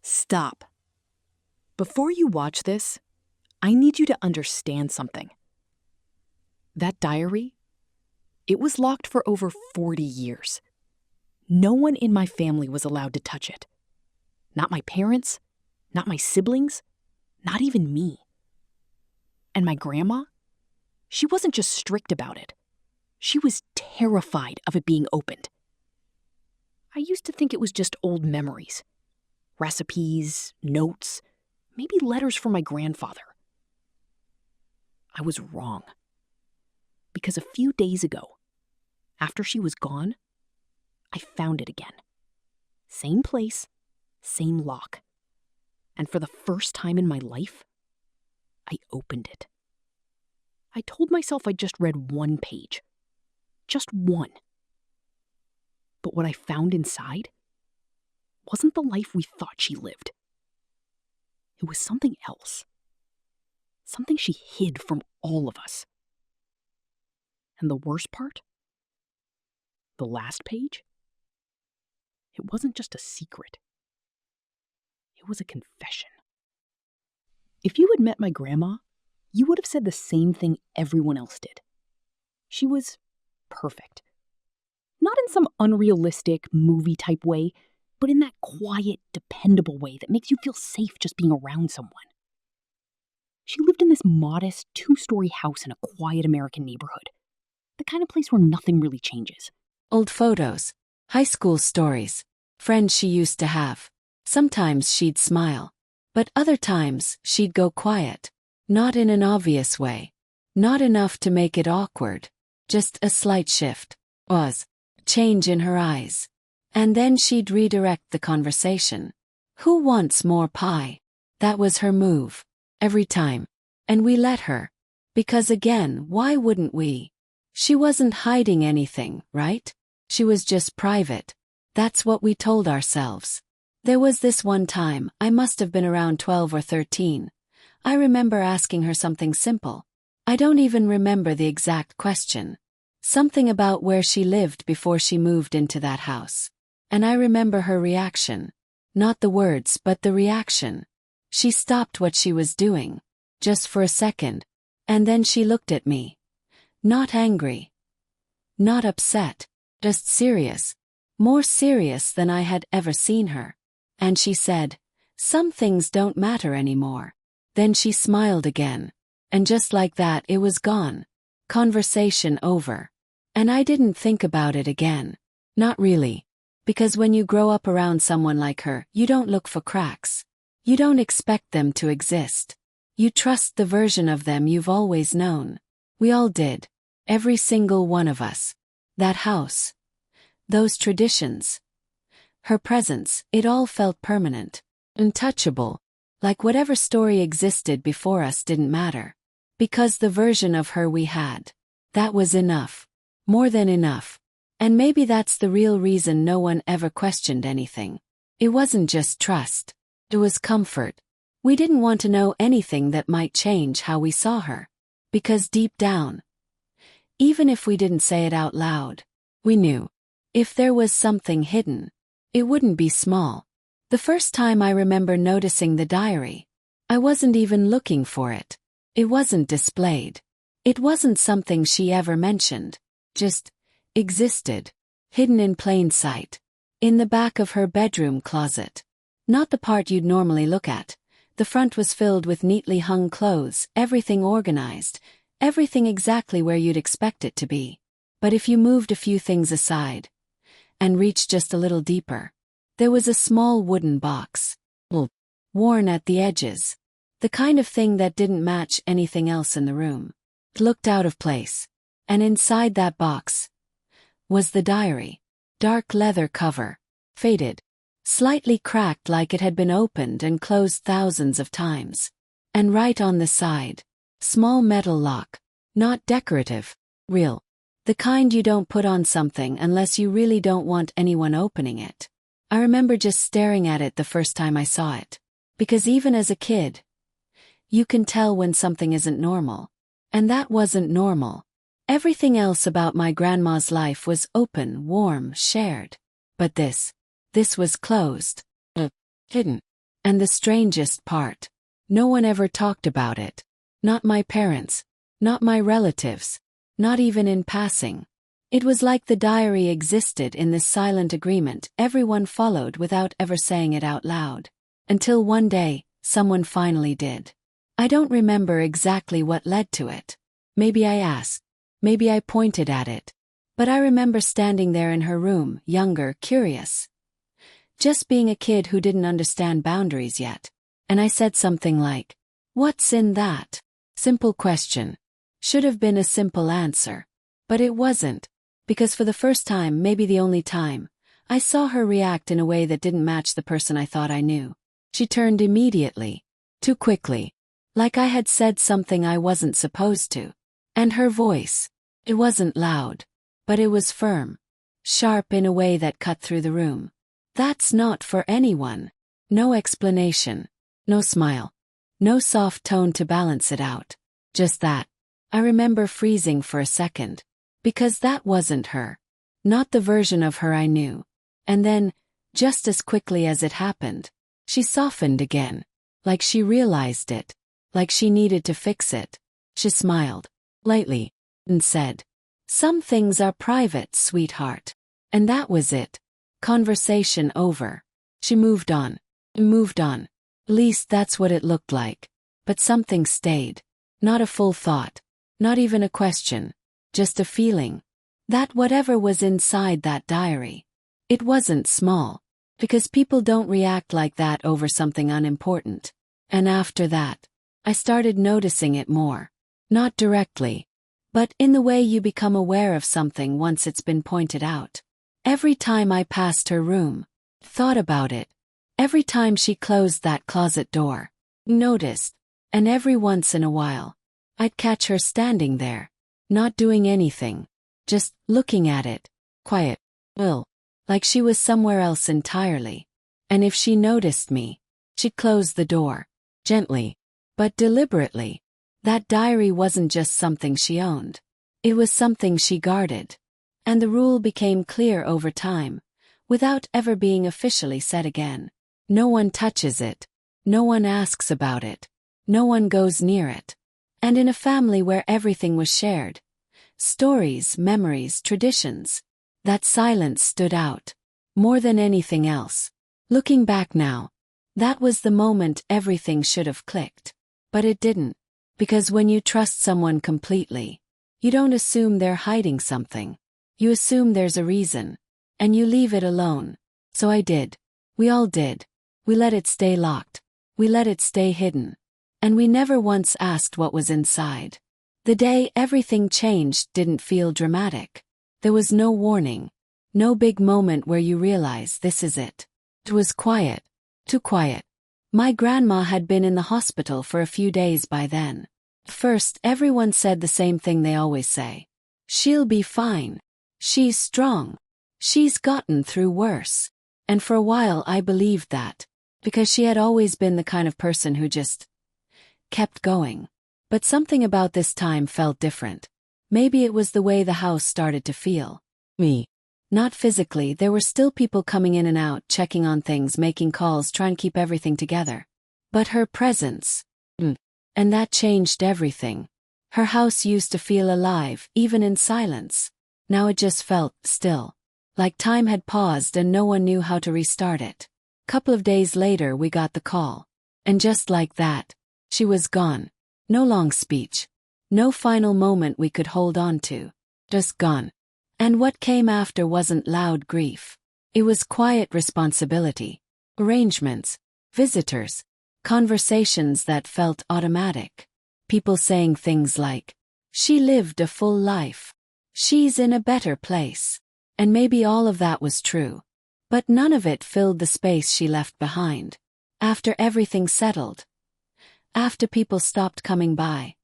Stop. Before you watch this, I need you to understand something. That diary, it was locked for over 40 years. No one in my family was allowed to touch it. Not my parents, not my siblings, not even me. And my grandma, she wasn't just strict about it. She was terrified of it being opened. I used to think it was just old memories, recipes, notes, maybe letters from my grandfather. I was wrong. Because a few days ago, after she was gone, I found it again. Same place, same lock. And for the first time in my life, I opened it. I told myself I'd just read one page. Just one. But what I found inside wasn't the life we thought she lived. It was something else. Something she hid from all of us. And the worst part? The last page? It wasn't just a secret. It was a confession. If you had met my grandma, you would have said the same thing everyone else did. She was perfect. Not in some unrealistic movie-type way, but in that quiet, dependable way that makes you feel safe just being around someone. She lived in this modest, 2-story house in a quiet American neighborhood. The kind of place where nothing really changes. Old photos, high school stories, friends she used to have. Sometimes she'd smile, but other times she'd go quiet. Not in an obvious way. Not enough to make it awkward. Just a slight shift. Change in her eyes. And then she'd redirect the conversation. Who wants more pie? That was her move. Every time. And we let her. Because again, why wouldn't we? She wasn't hiding anything, right? She was just private. That's what we told ourselves. There was this one time, I must have been around 12 or 13. I remember asking her something simple. I don't even remember the exact question. Something about where she lived before she moved into that house. And I remember her reaction. Not the words, but the reaction. She stopped what she was doing. Just for a second. And then she looked at me. Not angry. Not upset. Just serious. More serious than I had ever seen her. And she said, "Some things don't matter anymore." Then she smiled again. And just like that it was gone. Conversation over. And I didn't think about it again. Not really. Because when you grow up around someone like her, you don't look for cracks. You don't expect them to exist. You trust the version of them you've always known. We all did. Every single one of us. That house. Those traditions. Her presence, it all felt permanent. Untouchable. Like whatever story existed before us didn't matter. Because the version of her we had. That was enough. More than enough. And maybe that's the real reason no one ever questioned anything. It wasn't just trust. It was comfort. We didn't want to know anything that might change how we saw her. Because deep down, even if we didn't say it out loud, we knew. If there was something hidden, it wouldn't be small. The first time I remember noticing the diary, I wasn't even looking for it. It wasn't displayed. It wasn't something she ever mentioned. Just existed. Hidden in plain sight. In the back of her bedroom closet. Not the part you'd normally look at. The front was filled with neatly hung clothes, everything organized, everything exactly where you'd expect it to be. But if you moved a few things aside, and reached just a little deeper, there was a small wooden box. Worn at the edges. The kind of thing that didn't match anything else in the room. It looked out of place. And inside that box was the diary. Dark leather cover. Faded. Slightly cracked like it had been opened and closed thousands of times. And right on the side, small metal lock. Not decorative. Real. The kind you don't put on something unless you really don't want anyone opening it. I remember just staring at it the first time I saw it. Because even as a kid, you can tell when something isn't normal. And that wasn't normal. Everything else about my grandma's life was open, warm, shared. But this was closed. Hidden. And the strangest part, no one ever talked about it. Not my parents, not my relatives, not even in passing. It was like the diary existed in this silent agreement everyone followed without ever saying it out loud. Until one day, someone finally did. I don't remember exactly what led to it. Maybe I asked. Maybe I pointed at it. But I remember standing there in her room, younger, curious. Just being a kid who didn't understand boundaries yet. And I said something like, "What's in that?" Simple question. Should have been a simple answer. But it wasn't. Because for the first time, maybe the only time, I saw her react in a way that didn't match the person I thought I knew. She turned immediately. Too quickly. Like I had said something I wasn't supposed to. And her voice. It wasn't loud. But it was firm. Sharp in a way that cut through the room. "That's not for anyone." No explanation. No smile. No soft tone to balance it out. Just that. I remember freezing for a second. Because that wasn't her. Not the version of her I knew. And then, just as quickly as it happened, she softened again. Like she realized it. Like she needed to fix it. She smiled. Lightly. And said, "Some things are private, sweetheart." And that was it. Conversation over. She moved on. Moved on. At least that's what it looked like. But something stayed. Not a full thought. Not even a question. Just a feeling. That whatever was inside that diary. It wasn't small. Because people don't react like that over something unimportant. And after that, I started noticing it more. Not directly. But in the way you become aware of something once it's been pointed out. Every time I passed her room, thought about it. Every time she closed that closet door, noticed. And every once in a while, I'd catch her standing there, not doing anything, just looking at it, quiet, like she was somewhere else entirely. And if she noticed me, she'd close the door, gently, but deliberately. That diary wasn't just something she owned. It was something she guarded. And the rule became clear over time, without ever being officially said again. No one touches it. No one asks about it. No one goes near it. And in a family where everything was shared, stories, memories, traditions, that silence stood out. More than anything else. Looking back now, that was the moment everything should have clicked. But it didn't. Because when you trust someone completely, you don't assume they're hiding something. You assume there's a reason. And you leave it alone. So I did. We all did. We let it stay locked. We let it stay hidden. And we never once asked what was inside. The day everything changed didn't feel dramatic. There was no warning. No big moment where you realize this is it. It was quiet. Too quiet. My grandma had been in the hospital for a few days by then. First, everyone said the same thing they always say. "She'll be fine. She's strong. She's gotten through worse." And for a while I believed that. Because she had always been the kind of person who just kept going. But something about this time felt different. Maybe it was the way the house started to feel. Me. Not physically, there were still people coming in and out, checking on things, making calls, trying to keep everything together. But her presence. And that changed everything. Her house used to feel alive, even in silence. Now it just felt still. Like time had paused and no one knew how to restart it. Couple of days later we got the call. And just like that, she was gone. No long speech. No final moment we could hold on to. Just gone. And what came after wasn't loud grief. It was quiet responsibility. Arrangements. Visitors. Conversations that felt automatic. People saying things like, "She lived a full life. She's in a better place." And maybe all of that was true. But none of it filled the space she left behind. After everything settled. After people stopped coming by.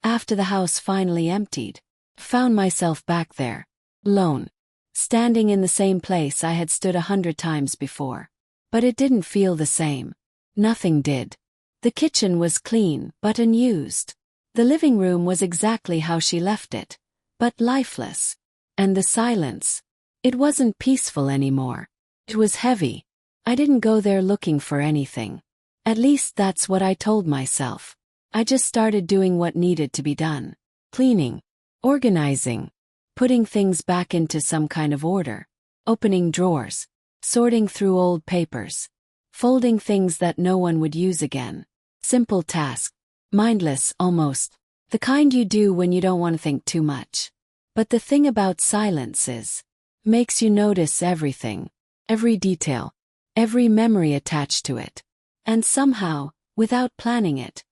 After the house finally emptied. Found myself back there. Alone. Standing in the same place I had stood 100 times before. But it didn't feel the same. Nothing did. The kitchen was clean, but unused. The living room was exactly how she left it. But lifeless. And the silence. It wasn't peaceful anymore. It was heavy. I didn't go there looking for anything. At least that's what I told myself. I just started doing what needed to be done. Cleaning, organizing, putting things back into some kind of order, opening drawers, sorting through old papers, folding things that no one would use again. Simple task, mindless almost, the kind you do when you don't want to think too much. But the thing about silence is, makes you notice everything, every detail, every memory attached to it. And somehow, without planning it,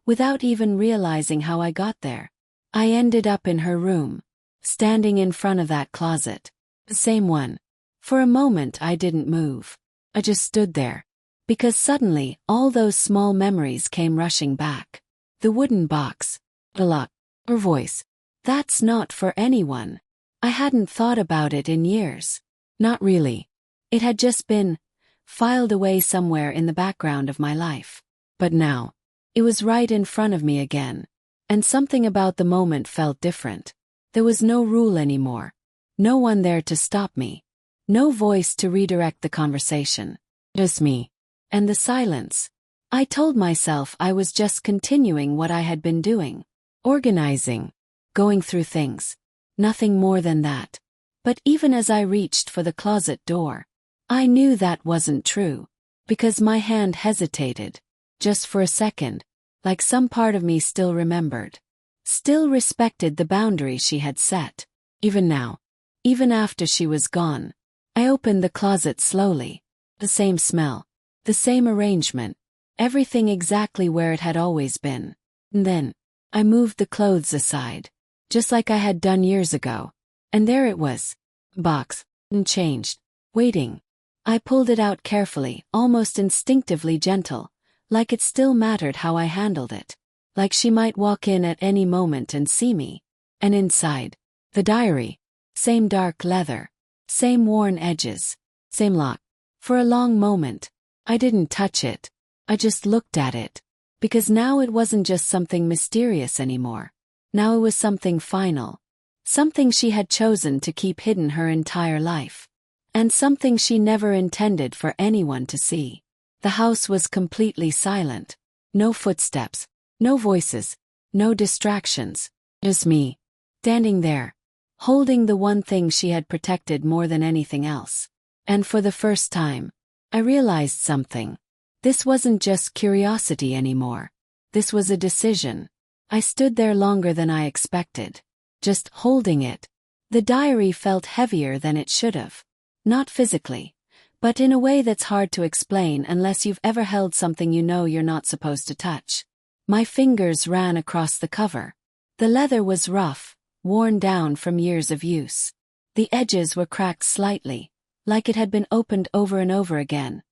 without even realizing how I got there, I ended up in her room, standing in front of that closet. The same one. For a moment I didn't move. I just stood there. Because suddenly, all those small memories came rushing back. The wooden box, the lock, her voice. That's not for anyone. I hadn't thought about it in years. Not really. It had just been filed away somewhere in the background of my life. But now, it was right in front of me again. And something about the moment felt different. There was no rule anymore. No one there to stop me. No voice to redirect the conversation. Just me. And the silence. I told myself I was just continuing what I had been doing. Organizing. Going through things. Nothing more than that. But even as I reached for the closet door, I knew that wasn't true. Because my hand hesitated. Just for a second. Like some part of me still remembered. Still respected the boundary she had set. Even now. Even after she was gone. I opened the closet slowly. The same smell. The same arrangement. Everything exactly where it had always been. And then, I moved the clothes aside. Just like I had done years ago. And there it was. Box. Unchanged. Waiting. I pulled it out carefully, almost instinctively gentle. Like it still mattered how I handled it. Like she might walk in at any moment and see me. And inside. The diary. Same dark leather. Same worn edges. Same lock. For a long moment, I didn't touch it. I just looked at it. Because now it wasn't just something mysterious anymore. Now it was something final. Something she had chosen to keep hidden her entire life. And something she never intended for anyone to see. The house was completely silent. No footsteps. No voices. No distractions. Just me. Standing there. Holding the one thing she had protected more than anything else. And for the first time, I realized something. This wasn't just curiosity anymore. This was a decision. I stood there longer than I expected. Just holding it. The diary felt heavier than it should have. Not physically, but in a way that's hard to explain unless you've ever held something you know you're not supposed to touch. My fingers ran across the cover. The leather was rough, worn down from years of use. The edges were cracked slightly, like it had been opened over and over again,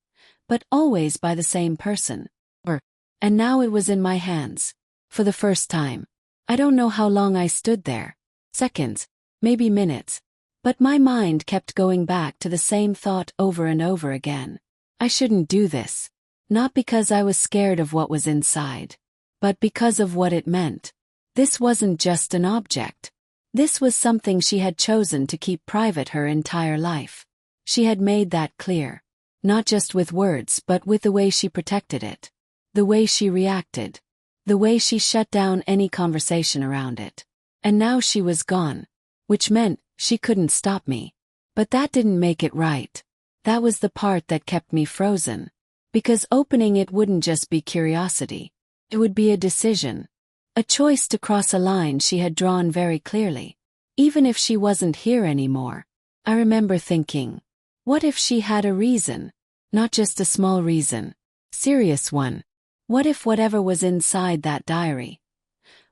but always by the same person. And now it was in my hands. For the first time. I don't know how long I stood there. Seconds, maybe minutes. But my mind kept going back to the same thought over and over again. I shouldn't do this. Not because I was scared of what was inside. But because of what it meant. This wasn't just an object. This was something she had chosen to keep private her entire life. She had made that clear. Not just with words but with the way she protected it. The way she reacted. The way she shut down any conversation around it. And now she was gone. Which meant she couldn't stop me. But that didn't make it right. That was the part that kept me frozen. Because opening it wouldn't just be curiosity. It would be a decision. A choice to cross a line she had drawn very clearly. Even if she wasn't here anymore. I remember thinking, what if she had a reason? Not just a small reason. Serious one. What if whatever was inside that diary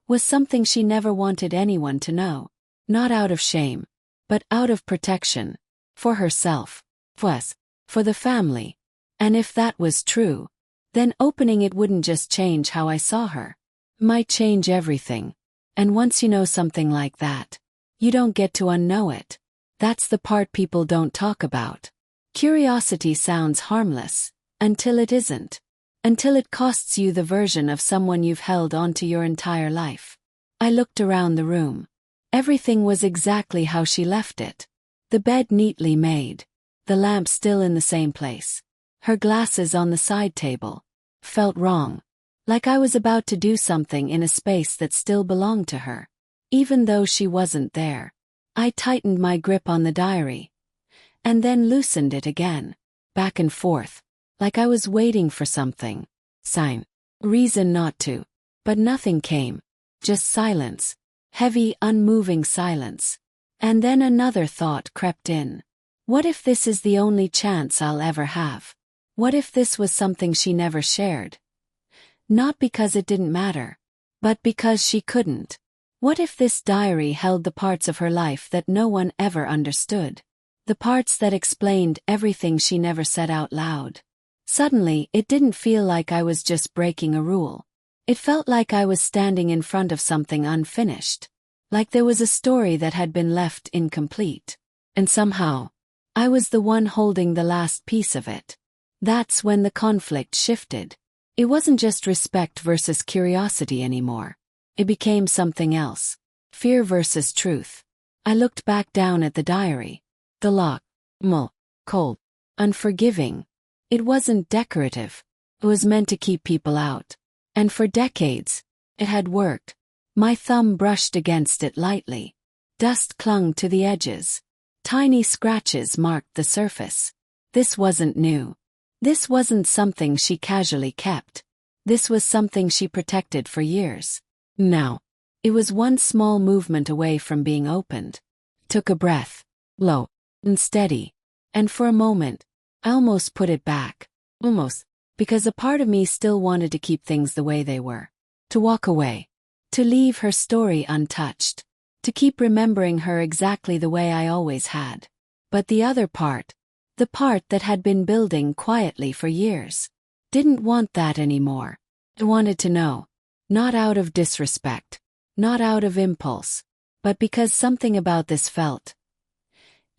was something she never wanted anyone to know? Not out of shame, but out of protection. For herself. For us. For the family. And if that was true, then opening it wouldn't just change how I saw her. It might change everything. And once you know something like that, you don't get to unknow it. That's the part people don't talk about. Curiosity sounds harmless, until it isn't. Until it costs you the version of someone you've held onto your entire life. I looked around the room. Everything was exactly how she left it. The bed neatly made. The lamp still in the same place. her glasses on the side table. Felt wrong. Like I was about to do something in a space that still belonged to her. Even though she wasn't there. I tightened my grip on the diary. And then loosened it again. Back and forth. Like I was waiting for something. Sign. Reason not to. But nothing came. Just silence. Heavy, unmoving silence. And then another thought crept in. What if this is the only chance I'll ever have? What if this was something she never shared? Not because it didn't matter, but because she couldn't. What if this diary held the parts of her life that no one ever understood? The parts that explained everything she never said out loud. Suddenly, it didn't feel like I was just breaking a rule. It felt like I was standing in front of something unfinished. Like there was a story that had been left incomplete. And somehow, I was the one holding the last piece of it. That's when the conflict shifted. It wasn't just respect versus curiosity anymore. It became something else. Fear versus truth. I looked back down at the diary. The lock. Cold. Unforgiving. It wasn't decorative. It was meant to keep people out. And for decades, it had worked. My thumb brushed against it lightly. Dust clung to the edges. Tiny scratches marked the surface. This wasn't new. This wasn't something she casually kept. This was something she protected for years. Now, it was one small movement away from being opened. Took a breath. Low. And steady. And for a moment, I almost put it back. Almost. Because a part of me still wanted to keep things the way they were. To walk away. To leave her story untouched. To keep remembering her exactly the way I always had. But the other part, the part that had been building quietly for years, didn't want that anymore. I wanted to know. Not out of disrespect. Not out of impulse. But because something about this felt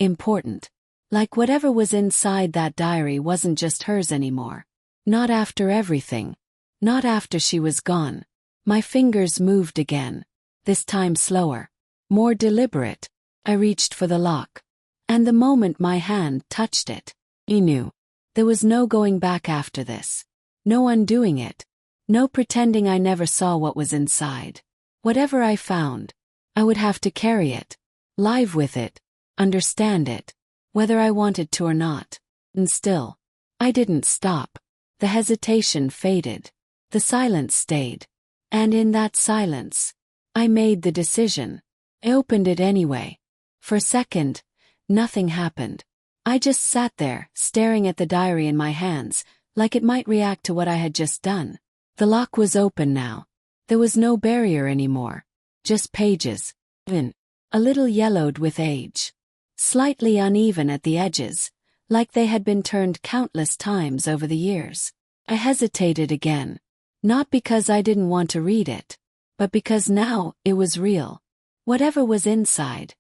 important. Like whatever was inside that diary wasn't just hers anymore. Not after everything. Not after she was gone. My fingers moved again. This time slower. More deliberate. I reached for the lock. And the moment my hand touched it, I knew. There was no going back after this. No undoing it. No pretending I never saw what was inside. Whatever I found, I would have to carry it. Live with it. Understand it. Whether I wanted to or not. And still, I didn't stop. The hesitation faded. The silence stayed. And in that silence, I made the decision. I opened it anyway. For a second, nothing happened. I just sat there, staring at the diary in my hands, like it might react to what I had just done. The lock was open now. There was no barrier anymore. Just pages. A little yellowed with age. Slightly uneven at the edges, like they had been turned countless times over the years. I hesitated again. Not because I didn't want to read it, but because now it was real. Whatever was inside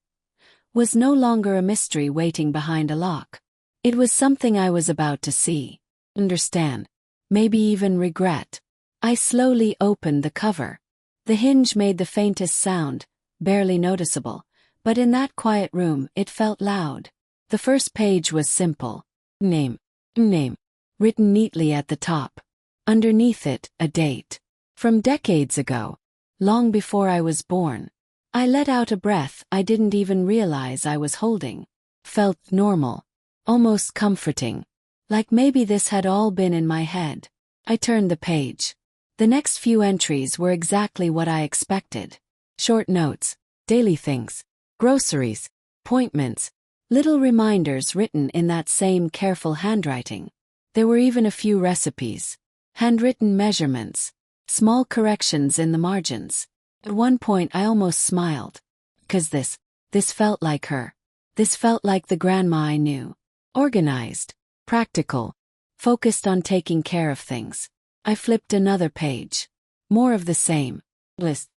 was no longer a mystery waiting behind a lock. It was something I was about to see, understand, maybe even regret. I slowly opened the cover. The hinge made the faintest sound, barely noticeable, but in that quiet room it felt loud. The first page was simple. Name. Written neatly at the top. Underneath it, a date. From decades ago. Long before I was born. I let out a breath I didn't even realize I was holding. Felt normal. Almost comforting. Like maybe this had all been in my head. I turned the page. The next few entries were exactly what I expected. Short notes. Daily things. Groceries. Appointments. Little reminders written in that same careful handwriting. There were even a few recipes. Handwritten measurements. Small corrections in the margins. At one point I almost smiled. 'Cause this felt like her. This felt like the grandma I knew. Organized. Practical. Focused on taking care of things. I flipped another page. More of the same. List.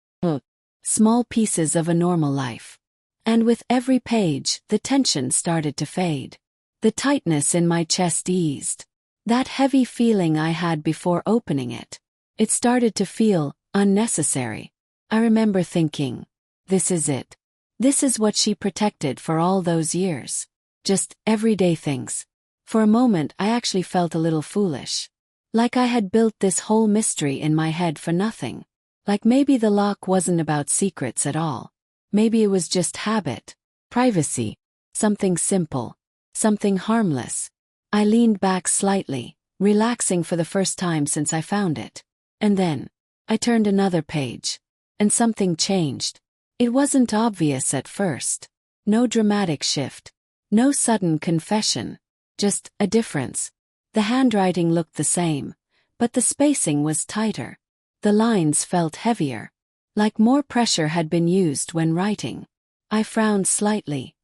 Small pieces of a normal life. And with every page, the tension started to fade. The tightness in my chest eased. That heavy feeling I had before opening it. It started to feel unnecessary. I remember thinking, this is it. This is what she protected for all those years. Just everyday things. For a moment I actually felt a little foolish. Like I had built this whole mystery in my head for nothing. Like maybe the lock wasn't about secrets at all. Maybe it was just habit, privacy, something simple, something harmless. I leaned back slightly, relaxing for the first time since I found it. And then, I turned another page. And something changed. It wasn't obvious at first. No dramatic shift. No sudden confession. Just a difference. The handwriting looked the same, but the spacing was tighter. The lines felt heavier. Like more pressure had been used when writing. I frowned slightly,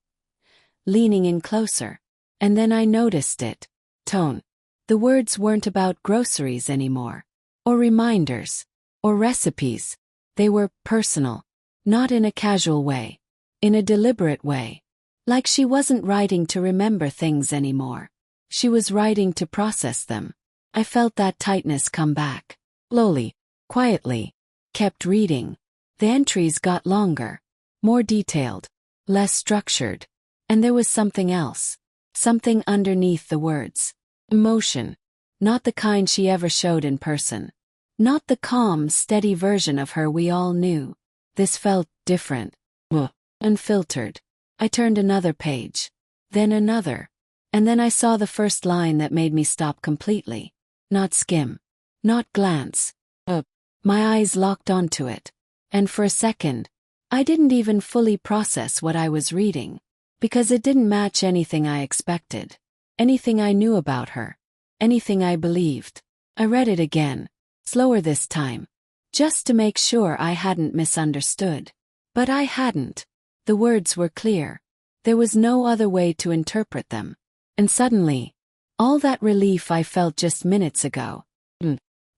leaning in closer. And then I noticed it. Tone. The words weren't about groceries anymore. Or reminders. Or recipes. They were personal. Not in a casual way. In a deliberate way. Like she wasn't writing to remember things anymore. She was writing to process them. I felt that tightness come back. Slowly, quietly. Kept reading. The entries got longer. More detailed. Less structured. And there was something else. Something underneath the words. Emotion. Not the kind she ever showed in person. Not the calm, steady version of her we all knew. This felt different. Unfiltered. I turned another page. Then another. And then I saw the first line that made me stop completely. Not skim. Not glance. My eyes locked onto it. And for a second, I didn't even fully process what I was reading. Because it didn't match anything I expected. Anything I knew about her. Anything I believed. I read it again. Slower this time. Just to make sure I hadn't misunderstood. But I hadn't. The words were clear. There was no other way to interpret them. And suddenly, all that relief I felt just minutes ago,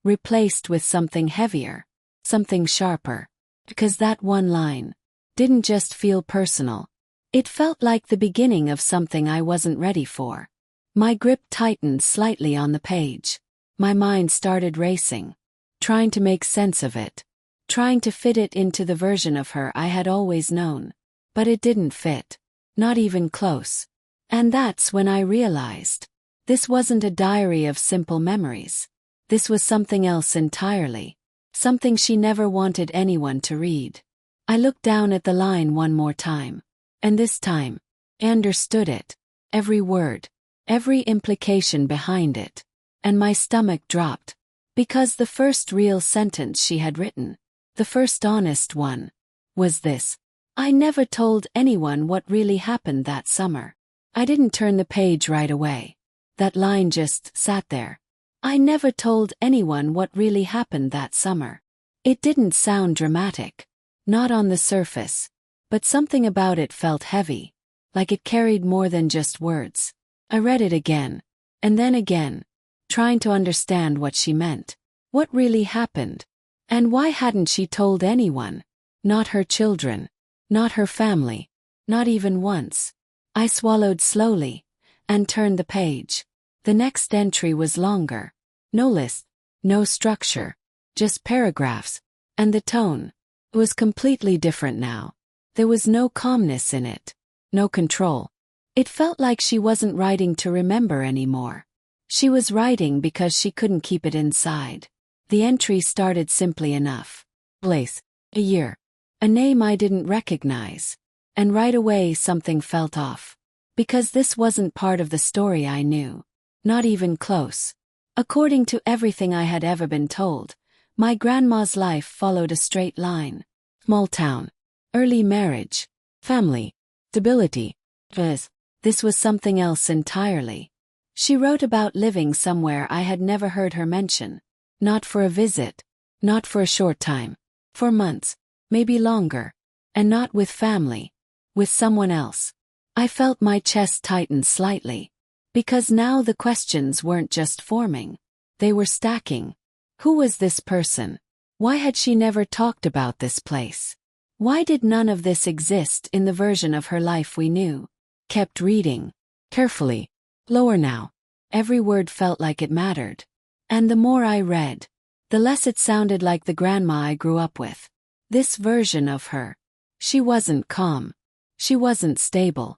replaced with something heavier, something sharper. Because that one line didn't just feel personal. It felt like the beginning of something I wasn't ready for. My grip tightened slightly on the page. My mind started racing, trying to make sense of it, trying to fit it into the version of her I had always known. But it didn't fit. Not even close. And that's when I realized. This wasn't a diary of simple memories. This was something else entirely. Something she never wanted anyone to read. I looked down at the line one more time. And this time, I understood it. Every word. Every implication behind it. And my stomach dropped. Because the first real sentence she had written, the first honest one, was this. I never told anyone what really happened that summer. I didn't turn the page right away. That line just sat there. I never told anyone what really happened that summer. It didn't sound dramatic. Not on the surface. But something about it felt heavy. Like it carried more than just words. I read it again. And then again. Trying to understand what she meant. What really happened? And why hadn't she told anyone? Not her children. Not her family. Not even once. I swallowed slowly. And turned the page. The next entry was longer. No list. No structure. Just paragraphs. And the tone was completely different now. There was no calmness in it. No control. It felt like she wasn't writing to remember anymore. She was writing because she couldn't keep it inside. The entry started simply enough. Place. A year. A name I didn't recognize. And right away something felt off. Because this wasn't part of the story I knew. Not even close. According to everything I had ever been told, my grandma's life followed a straight line. Small town. Early marriage. Family. Stability. This was something else entirely. She wrote about living somewhere I had never heard her mention. Not for a visit. Not for a short time. For months. Maybe longer. And not with family. With someone else. I felt my chest tighten slightly. Because now the questions weren't just forming. They were stacking. Who was this person? Why had she never talked about this place? Why did none of this exist in the version of her life we knew? Kept reading. Carefully. Lower now. Every word felt like it mattered. And the more I read, the less it sounded like the grandma I grew up with. This version of her. She wasn't calm. She wasn't stable.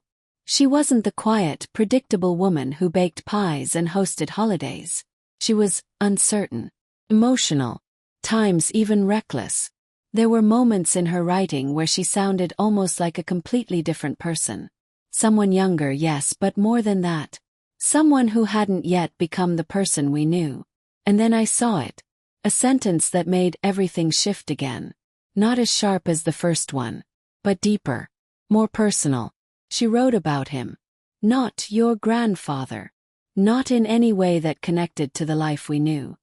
She wasn't the quiet, predictable woman who baked pies and hosted holidays. She was uncertain, emotional, times even reckless. There were moments in her writing where she sounded almost like a completely different person. Someone younger, yes, but more than that. Someone who hadn't yet become the person we knew. And then I saw it. A sentence that made everything shift again. Not as sharp as the first one, but deeper, more personal. She wrote about him. Not your grandfather. Not in any way that connected to the life we knew.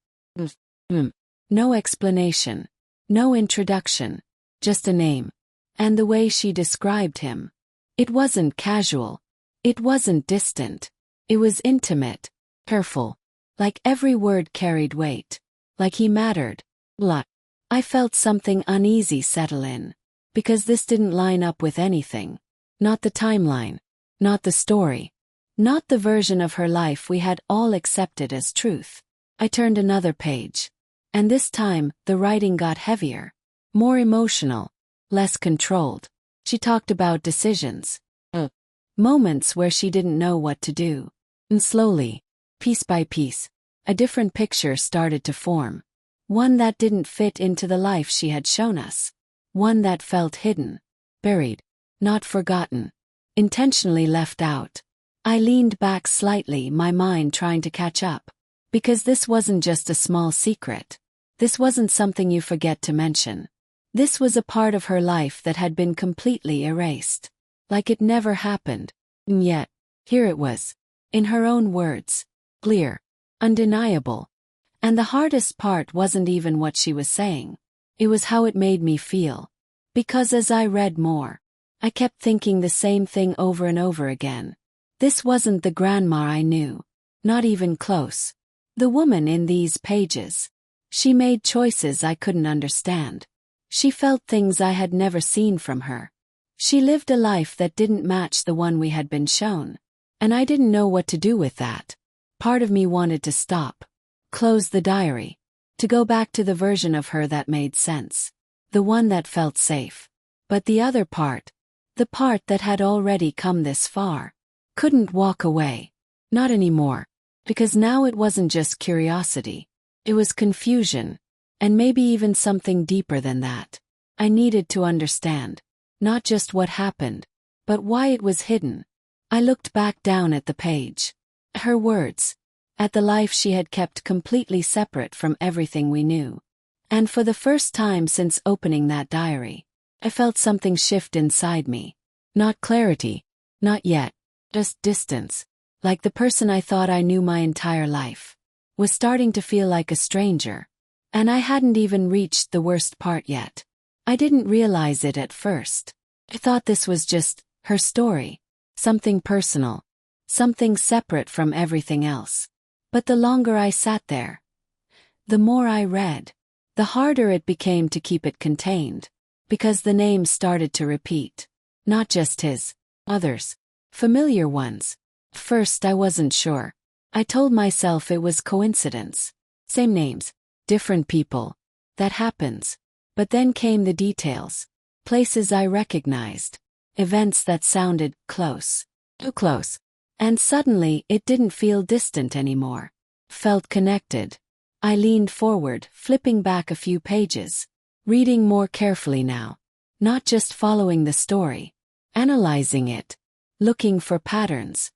No explanation. No introduction. Just a name. And the way she described him. It wasn't casual. It wasn't distant. It was intimate. Careful. Like every word carried weight. Like he mattered. I felt something uneasy settle in. Because this didn't line up with anything. Not the timeline. Not the story. Not the version of her life we had all accepted as truth. I turned another page. And this time, the writing got heavier. More emotional. Less controlled. She talked about decisions. Moments where she didn't know what to do. And slowly, piece by piece, a different picture started to form. One that didn't fit into the life she had shown us. One that felt hidden. Buried. Not forgotten. Intentionally left out. I leaned back slightly, my mind trying to catch up. Because this wasn't just a small secret. This wasn't something you forget to mention. This was a part of her life that had been completely erased. Like it never happened. And yet, here it was. In her own words. Clear. Undeniable. And the hardest part wasn't even what she was saying. It was how it made me feel. Because as I read more, I kept thinking the same thing over and over again. This wasn't the grandma I knew. Not even close. The woman in these pages. She made choices I couldn't understand. She felt things I had never seen from her. She lived a life that didn't match the one we had been shown. And I didn't know what to do with that. Part of me wanted to stop. Close the diary. To go back to the version of her that made sense. The one that felt safe. But the other part. The part that had already come this far. Couldn't walk away. Not anymore. Because now it wasn't just curiosity. It was confusion. And maybe even something deeper than that. I needed to understand. Not just what happened. But why it was hidden. I looked back down at the page. Her words. At the life she had kept completely separate from everything we knew. And for the first time since opening that diary, I felt something shift inside me. Not clarity. Not yet. Just distance. Like the person I thought I knew my entire life. Was starting to feel like a stranger. And I hadn't even reached the worst part yet. I didn't realize it at first. I thought this was just her story. Something personal. Something separate from everything else. But the longer I sat there, the more I read, the harder it became to keep it contained. Because the names started to repeat. Not just his, others. Familiar ones. First I wasn't sure. I told myself it was coincidence. Same names. Different people. That happens. But then came the details. Places I recognized. Events that sounded close. Too close. And suddenly it didn't feel distant anymore. Felt connected. I leaned forward, flipping back a few pages. Reading more carefully now. Not just following the story. Analyzing it. Looking for patterns.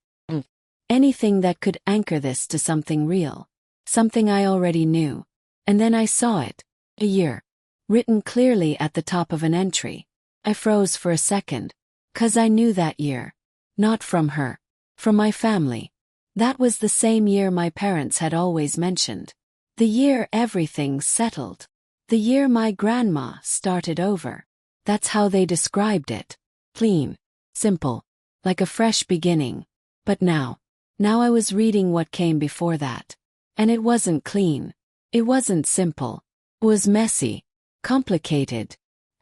Anything that could anchor this to something real. Something I already knew. And then I saw it. A year. Written clearly at the top of an entry. I froze for a second. 'Cause I knew that year. Not from her. From my family. That was the same year my parents had always mentioned. The year everything settled. The year my grandma started over. That's how they described it. Clean. Simple. Like a fresh beginning. But now I was reading what came before that. And it wasn't clean. It wasn't simple. It was messy. Complicated.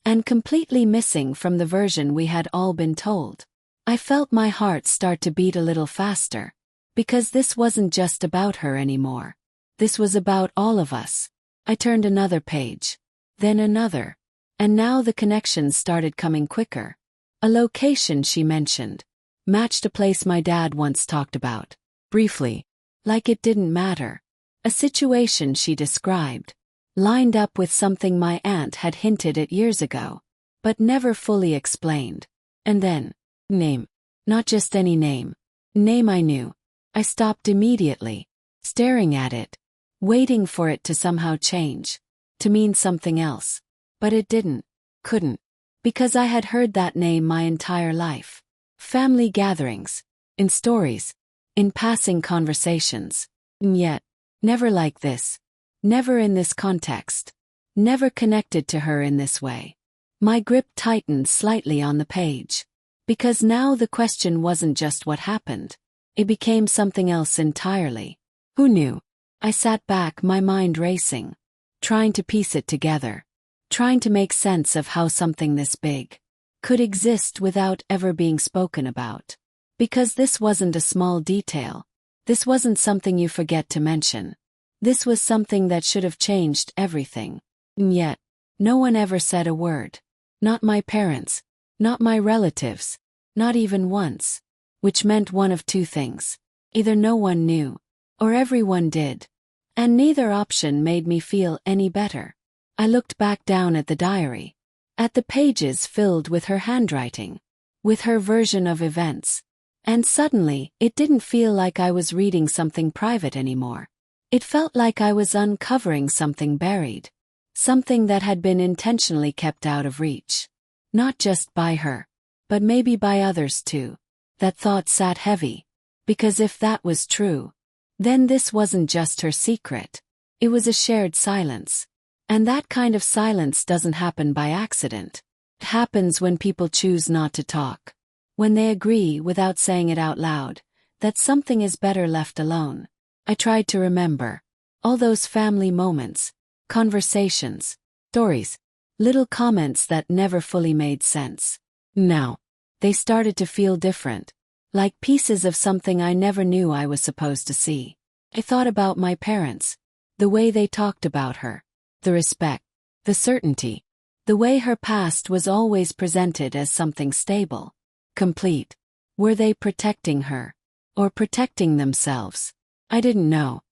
And completely missing from the version we had all been told. I felt my heart start to beat a little faster. Because this wasn't just about her anymore. This was about all of us. I turned another page. Then another. And now the connections started coming quicker. A location she mentioned. matched a place my dad once talked about. Briefly. Like it didn't matter. A situation she described. Lined up with something my aunt had hinted at years ago, but never fully explained. And then, name. Not just any name. Name I knew. I stopped immediately, staring at it, waiting for it to somehow change, to mean something else. But it didn't, couldn't, because I had heard that name my entire life. Family gatherings, in stories, in passing conversations. And yet, never like this. Never in this context. Never connected to her in this way. My grip tightened slightly on the page. Because now the question wasn't just what happened. It became something else entirely. Who knew? I sat back, my mind racing. Trying to piece it together. Trying to make sense of how something this big could exist without ever being spoken about. Because this wasn't a small detail. This wasn't something you forget to mention. This was something that should have changed everything. And yet, no one ever said a word. Not my parents. Not my relatives. Not even once. Which meant one of two things. Either no one knew, or everyone did. And neither option made me feel any better. I looked back down at the diary. At the pages filled with her handwriting. With her version of events. And suddenly, it didn't feel like I was reading something private anymore. It felt like I was uncovering something buried. Something that had been intentionally kept out of reach. Not just by her, but maybe by others too. That thought sat heavy. Because if that was true, then this wasn't just her secret. It was a shared silence. And that kind of silence doesn't happen by accident. It happens when people choose not to talk. When they agree without saying it out loud, that something is better left alone. I tried to remember. All those family moments, conversations, stories, little comments that never fully made sense. Now, they started to feel different. Like pieces of something I never knew I was supposed to see. I thought about my parents. The way they talked about her. The respect. The certainty. The way her past was always presented as something stable. Complete. Were they protecting her? Or protecting themselves? I didn't know.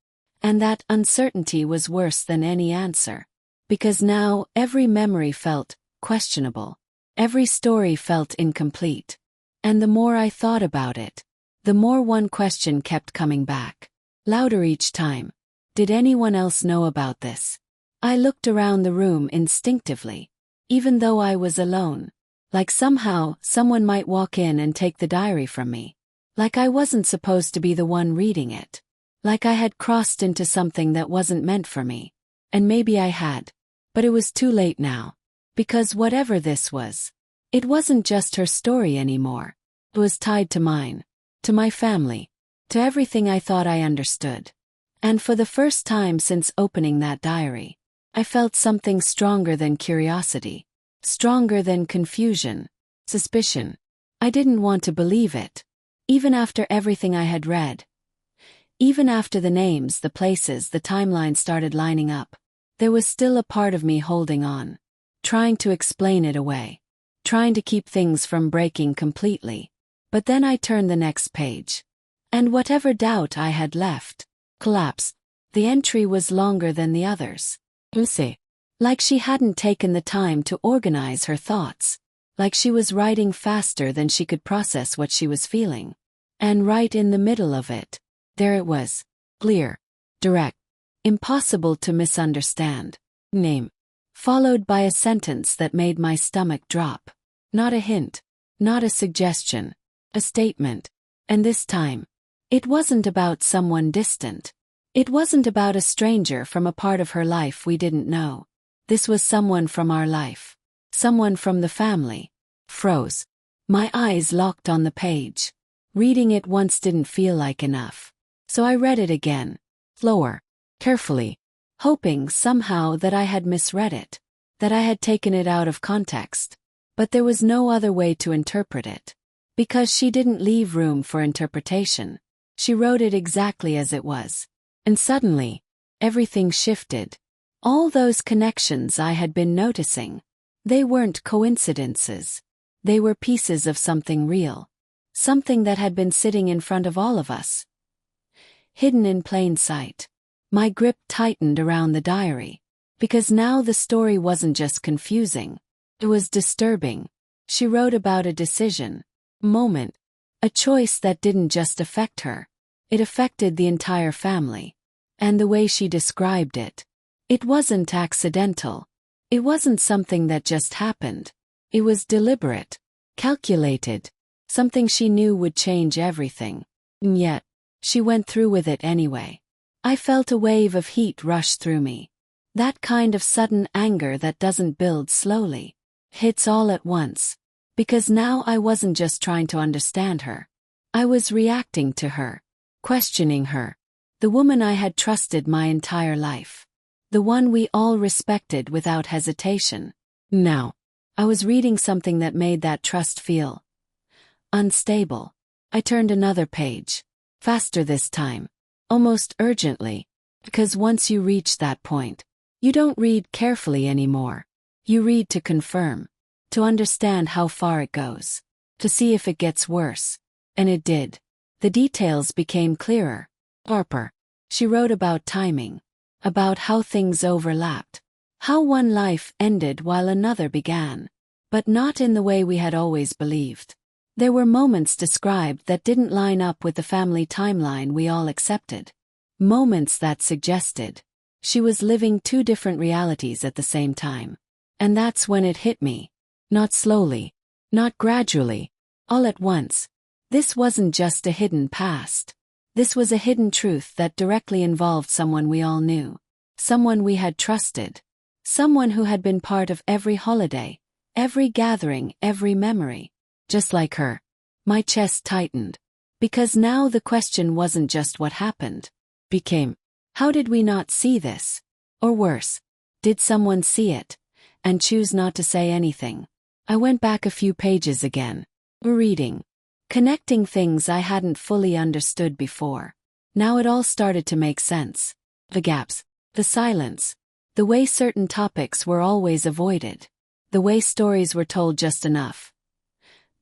And that uncertainty was worse than any answer. Because now every memory felt questionable. Every story felt incomplete. And the more I thought about it, the more one question kept coming back. Louder each time. Did anyone else know about this? I looked around the room instinctively. Even though I was alone. Like somehow, someone might walk in and take the diary from me. Like I wasn't supposed to be the one reading it. Like I had crossed into something that wasn't meant for me. And maybe I had. But it was too late now. Because whatever this was, it wasn't just her story anymore. It was tied to mine. To my family. To everything I thought I understood. And for the first time since opening that diary, I felt something stronger than curiosity. Stronger than confusion. Suspicion. I didn't want to believe it. Even after everything I had read. Even after the names, the places, the timeline started lining up, there was still a part of me holding on. Trying to explain it away. Trying to keep things from breaking completely. But then I turned the next page. And whatever doubt I had left, collapsed. The entry was longer than the others. Like she hadn't taken the time to organize her thoughts. Like she was writing faster than she could process what she was feeling. And right in the middle of it, there it was. Clear. Direct. Impossible to misunderstand. Name. Followed by a sentence that made my stomach drop. Not a hint. Not a suggestion. A statement. And this time, it wasn't about someone distant. It wasn't about a stranger from a part of her life we didn't know. This was someone from our life. Someone from the family. Froze. My eyes locked on the page. Reading it once didn't feel like enough. So I read it again. Slower. Carefully. Hoping somehow that I had misread it. That I had taken it out of context. But there was no other way to interpret it. Because she didn't leave room for interpretation. She wrote it exactly as it was. And suddenly, everything shifted. All those connections I had been noticing. They weren't coincidences. They were pieces of something real. something that had been sitting in front of all of us, hidden in plain sight. My grip tightened around the diary, because now the story wasn't just confusing, it was disturbing. She wrote about a decision, moment, a choice that didn't just affect her, it affected the entire family. And the way she described it, it wasn't accidental. It wasn't something that just happened. It was deliberate, calculated, something she knew would change everything. And yet, she went through with it anyway. I felt a wave of heat rush through me. That kind of sudden anger that doesn't build slowly, hits all at once. Because now I wasn't just trying to understand her. I was reacting to her, questioning her. The woman I had trusted my entire life. The one we all respected without hesitation. Now, I was reading something that made that trust feel unstable. I turned another page. Faster this time. Almost urgently. Because once you reach that point, you don't read carefully anymore. You read to confirm. To understand how far it goes. To see if it gets worse. And it did. The details became clearer. Harper. She wrote about timing. About how things overlapped. How one life ended while another began. But not in the way we had always believed. There were moments described that didn't line up with the family timeline we all accepted. Moments that suggested she was living two different realities at the same time. And that's when it hit me. Not slowly. Not gradually. All at once. This wasn't just a hidden past. This was a hidden truth that directly involved someone we all knew. Someone we had trusted. Someone who had been part of every holiday, every gathering, every memory. Just like her. My chest tightened. Because now the question wasn't just what happened. Became, how did we not see this? Or worse, did someone see it and choose not to say anything? I went back a few pages again. Reading. Connecting things I hadn't fully understood before. Now it all started to make sense. The gaps. The silence. The way certain topics were always avoided. The way stories were told just enough.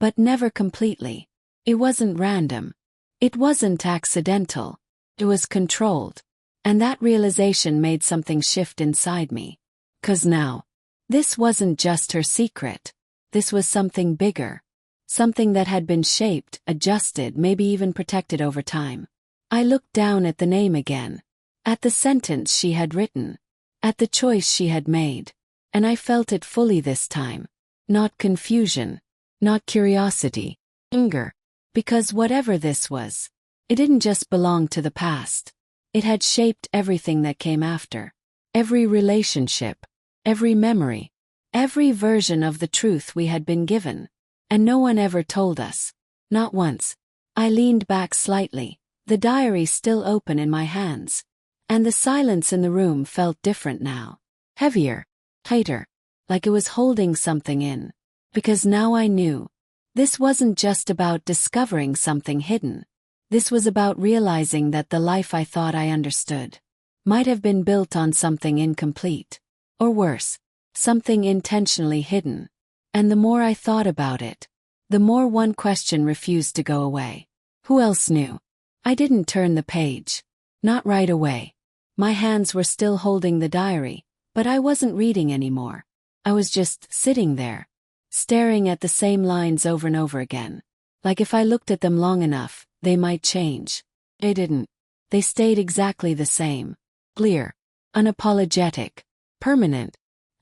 But never completely. It wasn't random. It wasn't accidental. It was controlled. And that realization made something shift inside me. 'Cause now, this wasn't just her secret. This was something bigger. Something that had been shaped, adjusted, maybe even protected over time. I looked down at the name again. At the sentence she had written. At the choice she had made. And I felt it fully this time. Not confusion. Not curiosity. Anger. Because whatever this was, it didn't just belong to the past. It had shaped everything that came after. Every relationship. Every memory. Every version of the truth we had been given. And no one ever told us. Not once. I leaned back slightly, the diary still open in my hands. And the silence in the room felt different now. Heavier. Tighter. Like it was holding something in. Because now I knew. This wasn't just about discovering something hidden. This was about realizing that the life I thought I understood might have been built on something incomplete. Or worse, something intentionally hidden. And the more I thought about it, the more one question refused to go away. Who else knew? I didn't turn the page. Not right away. My hands were still holding the diary, but I wasn't reading anymore. I was just sitting there, staring at the same lines over and over again. Like if I looked at them long enough, they might change. They didn't. They stayed exactly the same. Clear. Unapologetic. Permanent.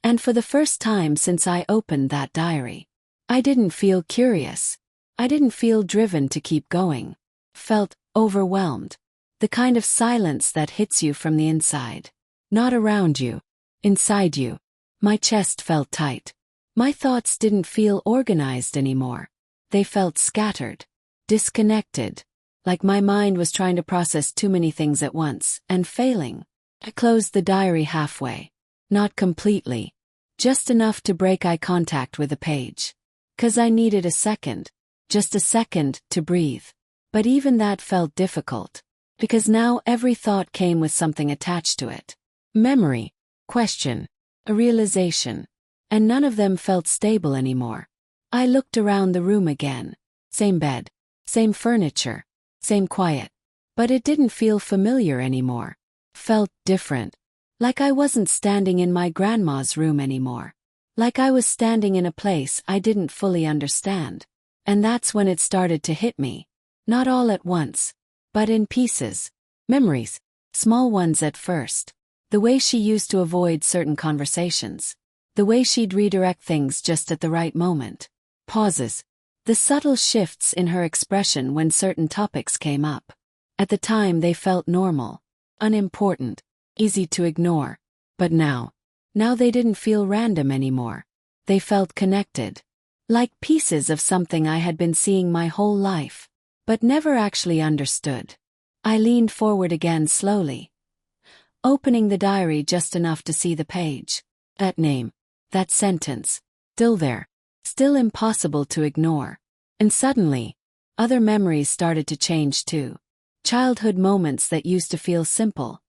And for the first time since I opened that diary, I didn't feel curious. I didn't feel driven to keep going. Felt overwhelmed. The kind of silence that hits you from the inside. Not around you. Inside you. My chest felt tight. My thoughts didn't feel organized anymore. They felt scattered. Disconnected. Like my mind was trying to process too many things at once, and failing. I closed the diary halfway. Not completely. Just enough to break eye contact with the page. 'Cause I needed a second. Just a second to breathe. But even that felt difficult. Because now every thought came with something attached to it. Memory. Question. A realization. And none of them felt stable anymore. I looked around the room again. Same bed. Same furniture. Same quiet. But it didn't feel familiar anymore. Felt different. Like I wasn't standing in my grandma's room anymore. Like I was standing in a place I didn't fully understand. And that's when it started to hit me. Not all at once, but in pieces. Memories. Small ones at first. The way she used to avoid certain conversations. The way she'd redirect things just at the right moment. Pauses. The subtle shifts in her expression when certain topics came up. At the time they felt normal, unimportant, easy to ignore. But now they didn't feel random anymore. They felt connected. Like pieces of something I had been seeing my whole life, but never actually understood. I leaned forward again slowly, opening the diary just enough to see the page. That name, that sentence, still there, still impossible to ignore. And suddenly, other memories started to change too. Childhood moments that used to feel simple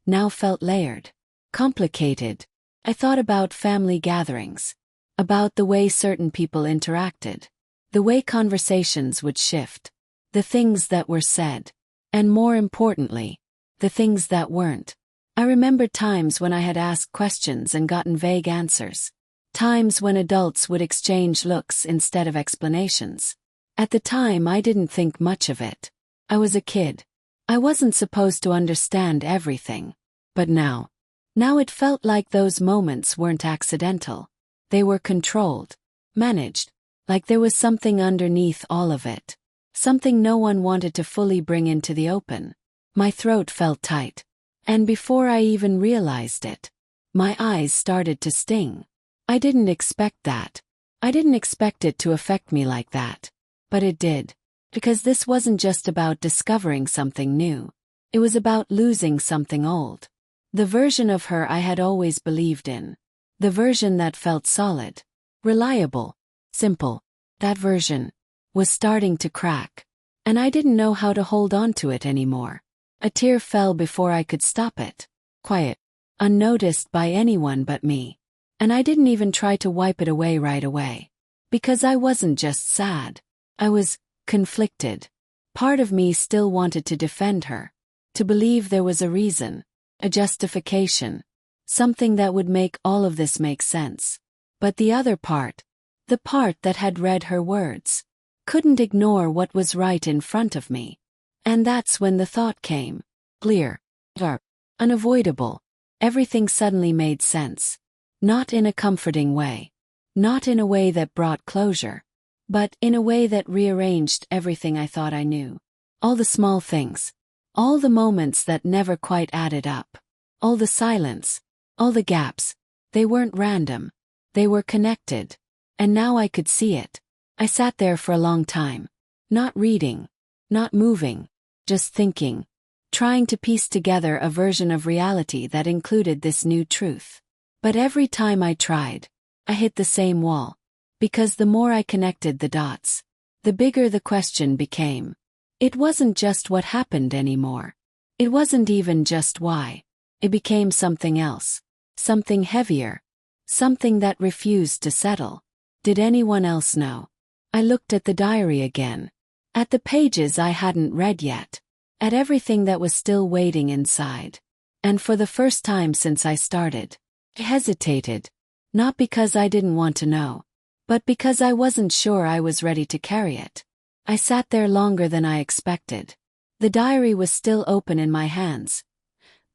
now felt layered, complicated. I thought about family gatherings, about the way certain people interacted, the way conversations would shift, the things that were said, and more importantly, the things that weren't. I remembered times when I had asked questions and gotten vague answers, times when adults would exchange looks instead of explanations. At the time, I didn't think much of it. I was a kid. I wasn't supposed to understand everything. But now it felt like those moments weren't accidental. They were controlled, managed, like there was something underneath all of it. Something no one wanted to fully bring into the open. My throat felt tight. And before I even realized it, my eyes started to sting. I didn't expect that. I didn't expect it to affect me like that. But it did. Because this wasn't just about discovering something new. It was about losing something old. The version of her I had always believed in. The version that felt solid, reliable, simple. That version was starting to crack. And I didn't know how to hold on to it anymore. A tear fell before I could stop it. Quiet. Unnoticed by anyone but me. And I didn't even try to wipe it away right away. Because I wasn't just sad. I was conflicted. Part of me still wanted to defend her. To believe there was a reason. A justification. Something that would make all of this make sense. But the other part, the part that had read her words, couldn't ignore what was right in front of me. And that's when the thought came. Clear. Sharp. Unavoidable. Everything suddenly made sense. Not in a comforting way. Not in a way that brought closure. But in a way that rearranged everything I thought I knew. All the small things. All the moments that never quite added up. All the silence. All the gaps. They weren't random. They were connected. And now I could see it. I sat there for a long time. Not reading. Not moving. Just thinking. Trying to piece together a version of reality that included this new truth. But every time I tried, I hit the same wall. Because the more I connected the dots, the bigger the question became. It wasn't just what happened anymore. It wasn't even just why. It became something else. Something heavier. Something that refused to settle. Did anyone else know? I looked at the diary again. At the pages I hadn't read yet. At everything that was still waiting inside. And for the first time since I started, I hesitated. Not because I didn't want to know. But because I wasn't sure I was ready to carry it. I sat there longer than I expected. The diary was still open in my hands.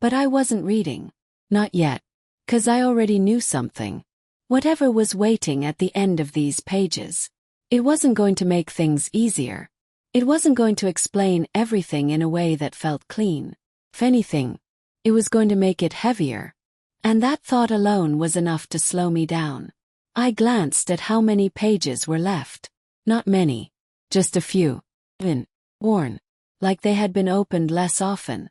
But I wasn't reading. Not yet. 'Cause I already knew something. Whatever was waiting at the end of these pages. It wasn't going to make things easier. It wasn't going to explain everything in a way that felt clean. If anything, it was going to make it heavier. And that thought alone was enough to slow me down. I glanced at how many pages were left. Not many. Just a few. Worn. Like they had been opened less often.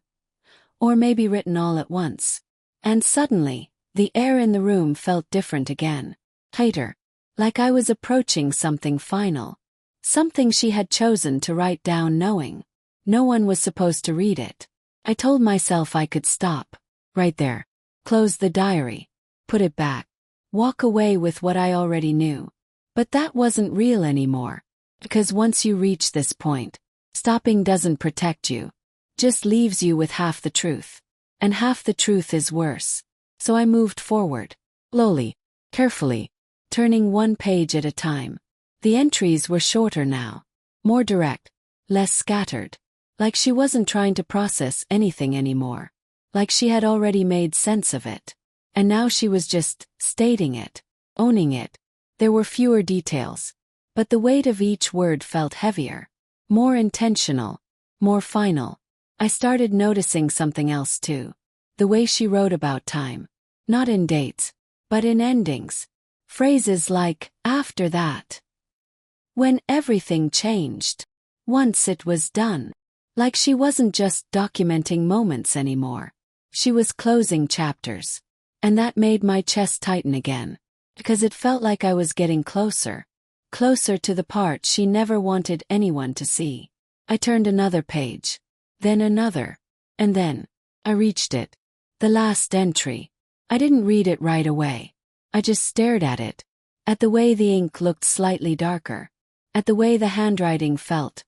Or maybe written all at once. And suddenly, the air in the room felt different again. Tighter. Like I was approaching something final. Something she had chosen to write down knowing no one was supposed to read it. I told myself I could stop. Right there. Close the diary. Put it back. Walk away with what I already knew. But that wasn't real anymore. Because once you reach this point, stopping doesn't protect you, just leaves you with half the truth. And half the truth is worse. So I moved forward, slowly, carefully, turning one page at a time. The entries were shorter now, more direct, less scattered, like she wasn't trying to process anything anymore, like she had already made sense of it. And now she was just stating it, owning it. There were fewer details, but the weight of each word felt heavier, more intentional, more final. I started noticing something else too. The way she wrote about time. Not in dates, but in endings. Phrases like, after that. When everything changed. Once it was done. Like she wasn't just documenting moments anymore. She was closing chapters. And that made my chest tighten again. Because it felt like I was getting closer. Closer to the part she never wanted anyone to see. I turned another page. Then another. And then, I reached it. The last entry. I didn't read it right away. I just stared at it. At the way the ink looked slightly darker. At the way the handwriting felt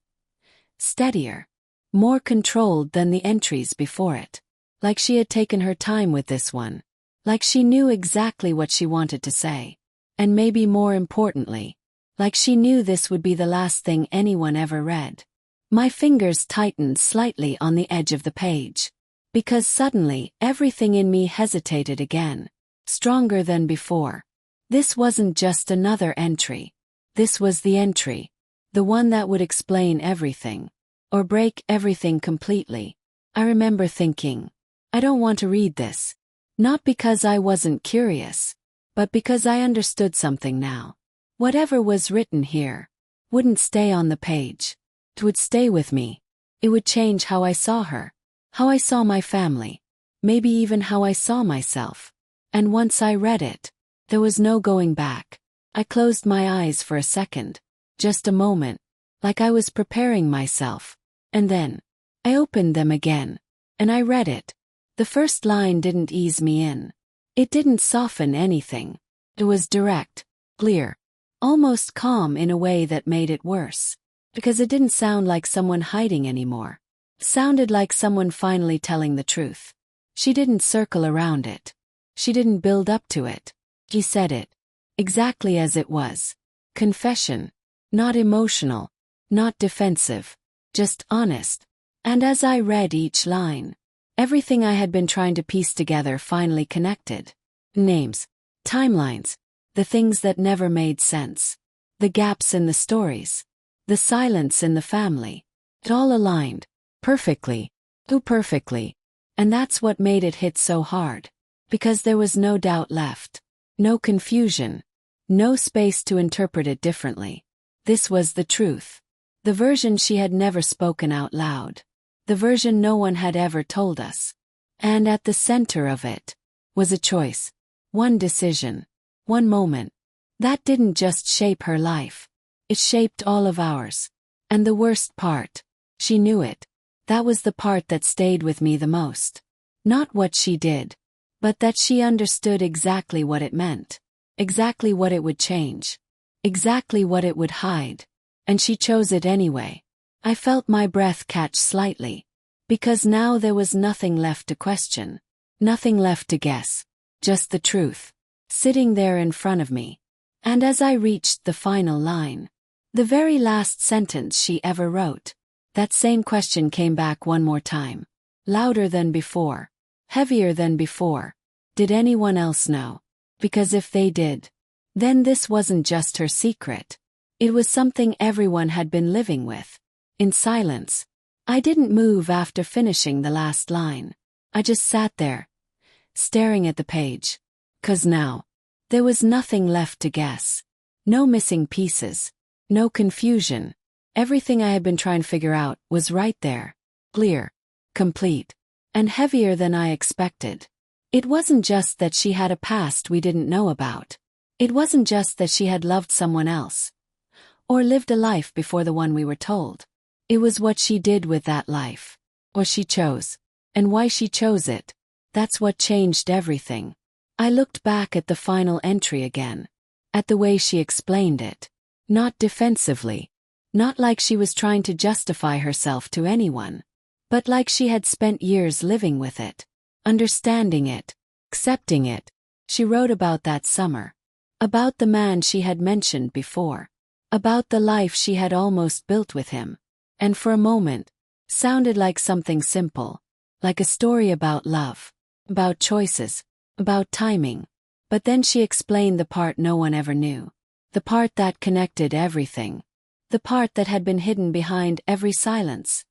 steadier. More controlled than the entries before it. Like she had taken her time with this one. Like she knew exactly what she wanted to say. And maybe more importantly, like she knew this would be the last thing anyone ever read. My fingers tightened slightly on the edge of the page. Because suddenly, everything in me hesitated again. Stronger than before. This wasn't just another entry. This was the entry. The one that would explain everything. Or break everything completely. I remember thinking, I don't want to read this. Not because I wasn't curious. But because I understood something now. Whatever was written here wouldn't stay on the page. It would stay with me. It would change how I saw her. How I saw my family. Maybe even how I saw myself. And once I read it, there was no going back. I closed my eyes for a second. Just a moment. Like I was preparing myself. And then, I opened them again. And I read it. The first line didn't ease me in. It didn't soften anything. It was direct, clear, almost calm in a way that made it worse. Because it didn't sound like someone hiding anymore. It sounded like someone finally telling the truth. She didn't circle around it. She didn't build up to it. She said it. Exactly as it was. Confession. Not emotional. Not defensive. Just honest. And as I read each line, everything I had been trying to piece together finally connected. Names. Timelines. The things that never made sense. The gaps in the stories. The silence in the family. It all aligned. Perfectly. Too perfectly. And that's what made it hit so hard. Because there was no doubt left. No confusion. No space to interpret it differently. This was the truth. The version she had never spoken out loud. The version no one had ever told us. And at the center of it was a choice. One decision. One moment. That didn't just shape her life. It shaped all of ours. And the worst part, she knew it. That was the part that stayed with me the most. Not what she did, but that she understood exactly what it meant. Exactly what it would change. Exactly what it would hide. And she chose it anyway. I felt my breath catch slightly. Because now there was nothing left to question. Nothing left to guess. Just the truth. Sitting there in front of me. And as I reached the final line, the very last sentence she ever wrote, that same question came back one more time. Louder than before. Heavier than before. Did anyone else know? Because if they did, then this wasn't just her secret. It was something everyone had been living with. In silence. I didn't move after finishing the last line. I just sat there, staring at the page. 'Cause now, there was nothing left to guess. No missing pieces. No confusion. Everything I had been trying to figure out was right there. Clear. Complete. And heavier than I expected. It wasn't just that she had a past we didn't know about. It wasn't just that she had loved someone else. Or lived a life before the one we were told. It was what she did with that life. Or she chose. And why she chose it. That's what changed everything. I looked back at the final entry again. At the way she explained it. Not defensively. Not like she was trying to justify herself to anyone, but like she had spent years living with it, understanding it, accepting it. She wrote about that summer, about the man she had mentioned before, about the life she had almost built with him, and for a moment, sounded like something simple, like a story about love, about choices, about timing. But then she explained the part no one ever knew, the part that connected everything, the part that had been hidden behind every silence,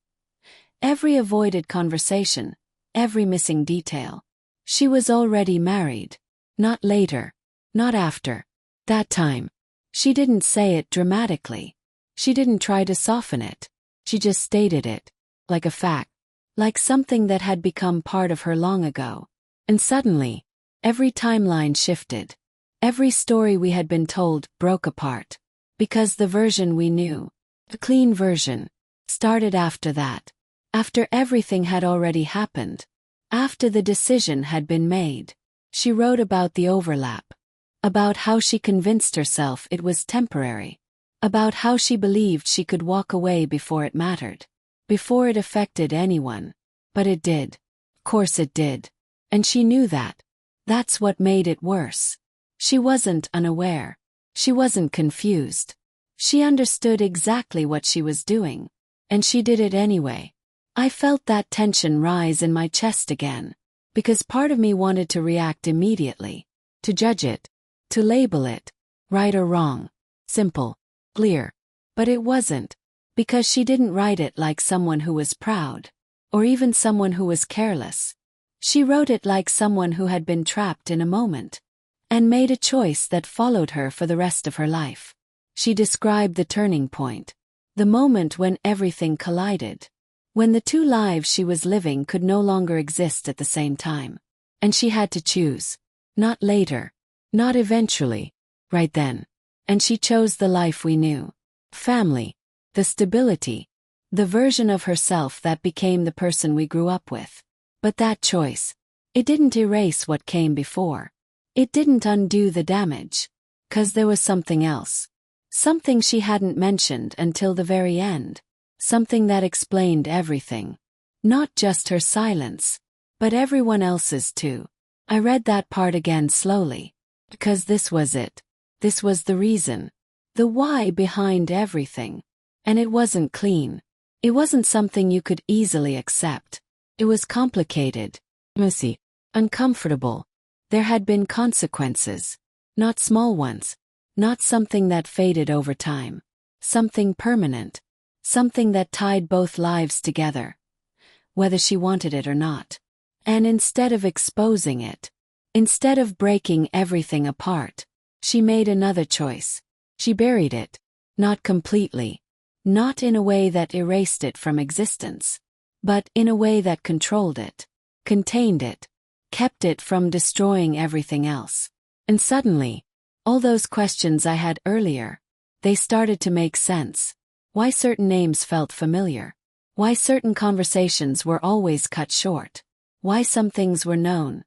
every avoided conversation, every missing detail. She was already married. Not later, not after. That time. She didn't say it dramatically. She didn't try to soften it. She just stated it, like a fact, like something that had become part of her long ago. And suddenly, every timeline shifted. Every story we had been told broke apart. Because the version we knew, the clean version, started after that. After everything had already happened. After the decision had been made. She wrote about the overlap. About how she convinced herself it was temporary. About how she believed she could walk away before it mattered. Before it affected anyone. But it did. Of course it did. And she knew that. That's what made it worse. She wasn't unaware. She wasn't confused. She understood exactly what she was doing. And she did it anyway. I felt that tension rise in my chest again. Because part of me wanted to react immediately. To judge it. To label it. Right or wrong. Simple. Clear. But it wasn't. Because she didn't write it like someone who was proud. Or even someone who was careless. She wrote it like someone who had been trapped in a moment. And made a choice that followed her for the rest of her life. She described the turning point. The moment when everything collided. When the two lives she was living could no longer exist at the same time. And she had to choose. Not later. Not eventually. Right then. And she chose the life we knew. Family. The stability. The version of herself that became the person we grew up with. But that choice. It didn't erase what came before. It didn't undo the damage. 'Cause there was something else. Something she hadn't mentioned until the very end. Something that explained everything. Not just her silence. But everyone else's too. I read that part again slowly. Because this was it. This was the reason. The why behind everything. And it wasn't clean. It wasn't something you could easily accept. It was complicated. Messy. Uncomfortable. There had been consequences. Not small ones. Not something that faded over time. Something permanent. Something that tied both lives together. Whether she wanted it or not. And instead of exposing it, instead of breaking everything apart, she made another choice. She buried it. Not completely. Not in a way that erased it from existence. But in a way that controlled it. Contained it. Kept it from destroying everything else. And suddenly, all those questions I had earlier, they started to make sense. Why certain names felt familiar. Why certain conversations were always cut short. Why some things were known,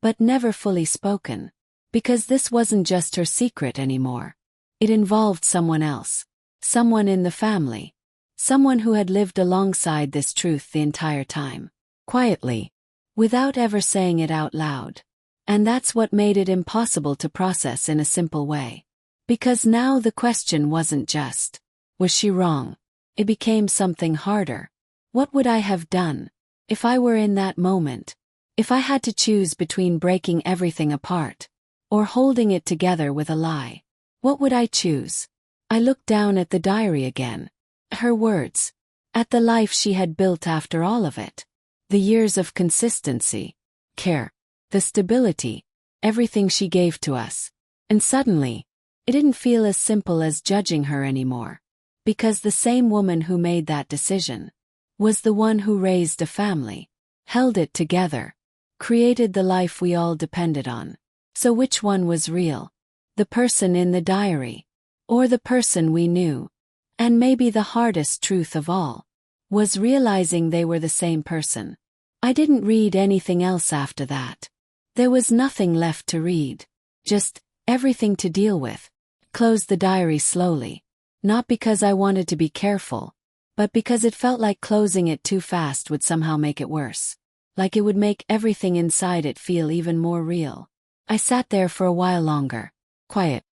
but never fully spoken. Because this wasn't just her secret anymore. It involved someone else. Someone in the family. Someone who had lived alongside this truth the entire time. Quietly. Without ever saying it out loud. And that's what made it impossible to process in a simple way. Because now the question wasn't just, was she wrong? It became something harder. What would I have done? If I were in that moment. If I had to choose between breaking everything apart. Or holding it together with a lie. What would I choose? I looked down at the diary again. Her words. At the life she had built after all of it. The years of consistency. Care. The stability. Everything she gave to us. And suddenly, it didn't feel as simple as judging her anymore. Because the same woman who made that decision was the one who raised a family. Held it together. Created the life we all depended on. So which one was real? The person in the diary. Or the person we knew? And maybe the hardest truth of all was realizing they were the same person. I didn't read anything else after that. There was nothing left to read. Just everything to deal with. Closed the diary slowly. Not because I wanted to be careful, but because it felt like closing it too fast would somehow make it worse. Like it would make everything inside it feel even more real. I sat there for a while longer, quiet,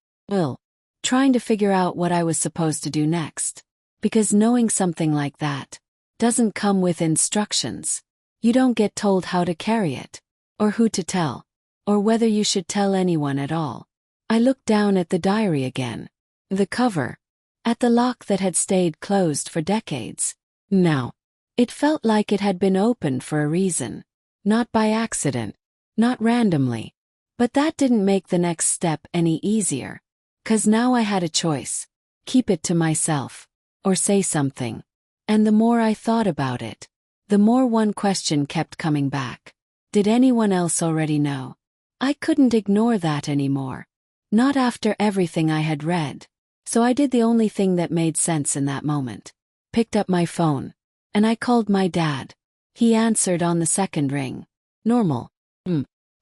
trying to figure out what I was supposed to do next. Because knowing something like that doesn't come with instructions. You don't get told how to carry it, or who to tell, or whether you should tell anyone at all. I looked down at the diary again. The cover. At the lock that had stayed closed for decades. Now, it felt like it had been opened for a reason. Not by accident. Not randomly. But that didn't make the next step any easier. 'Cause now I had a choice. Keep it to myself. Or say something. And the more I thought about it, the more one question kept coming back. Did anyone else already know? I couldn't ignore that anymore. Not after everything I had read. So I did the only thing that made sense in that moment. Picked up my phone. And I called my dad. He answered on the second ring. Normal.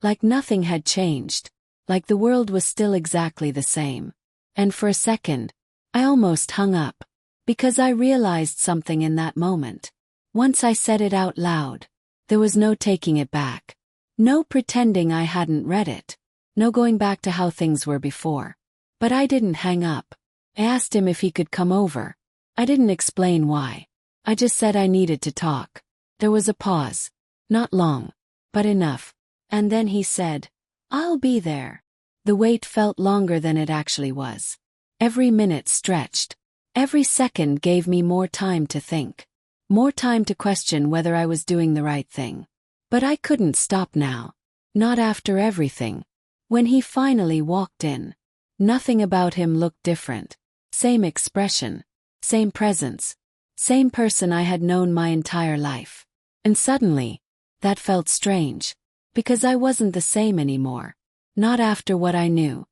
Like nothing had changed. Like the world was still exactly the same. And for a second, I almost hung up. Because I realized something in that moment. Once I said it out loud, there was no taking it back. No pretending I hadn't read it. No going back to how things were before. But I didn't hang up. I asked him if he could come over. I didn't explain why. I just said I needed to talk. There was a pause. Not long, but enough. And then he said, "I'll be there." The wait felt longer than it actually was. Every minute stretched. Every second gave me more time to think. More time to question whether I was doing the right thing. But I couldn't stop now. Not after everything. When he finally walked in, nothing about him looked different. Same expression. Same presence. Same person I had known my entire life. And suddenly, that felt strange. Because I wasn't the same anymore. Not after what I knew.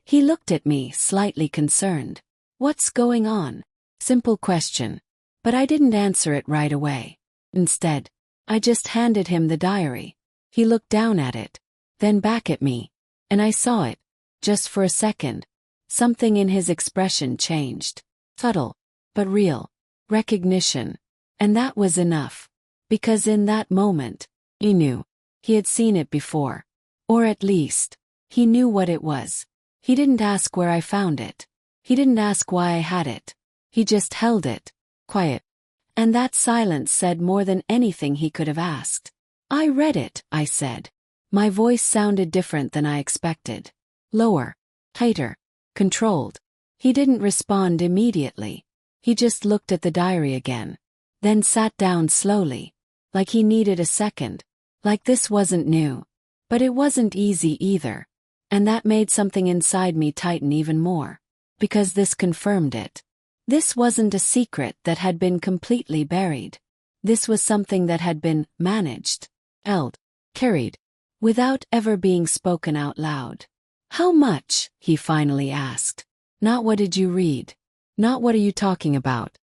He looked at me, slightly concerned. "What's going on?" Simple question. But I didn't answer it right away. Instead, I just handed him the diary. He looked down at it. Then back at me. And I saw it. Just for a second. Something in his expression changed. Subtle. But real. Recognition. And that was enough. Because in that moment, he knew. He had seen it before. Or at least, he knew what it was. He didn't ask where I found it. He didn't ask why I had it. He just held it. Quiet. And that silence said more than anything he could have asked. "I read it," I said. My voice sounded different than I expected. Lower. Tighter. Controlled. He didn't respond immediately. He just looked at the diary again. Then sat down slowly. Like he needed a second. Like this wasn't new. But it wasn't easy either. And that made something inside me tighten even more. Because this confirmed it. This wasn't a secret that had been completely buried. This was something that had been managed, held, carried, without ever being spoken out loud. "How much?" he finally asked. Not "what did you read?" Not "what are you talking about?"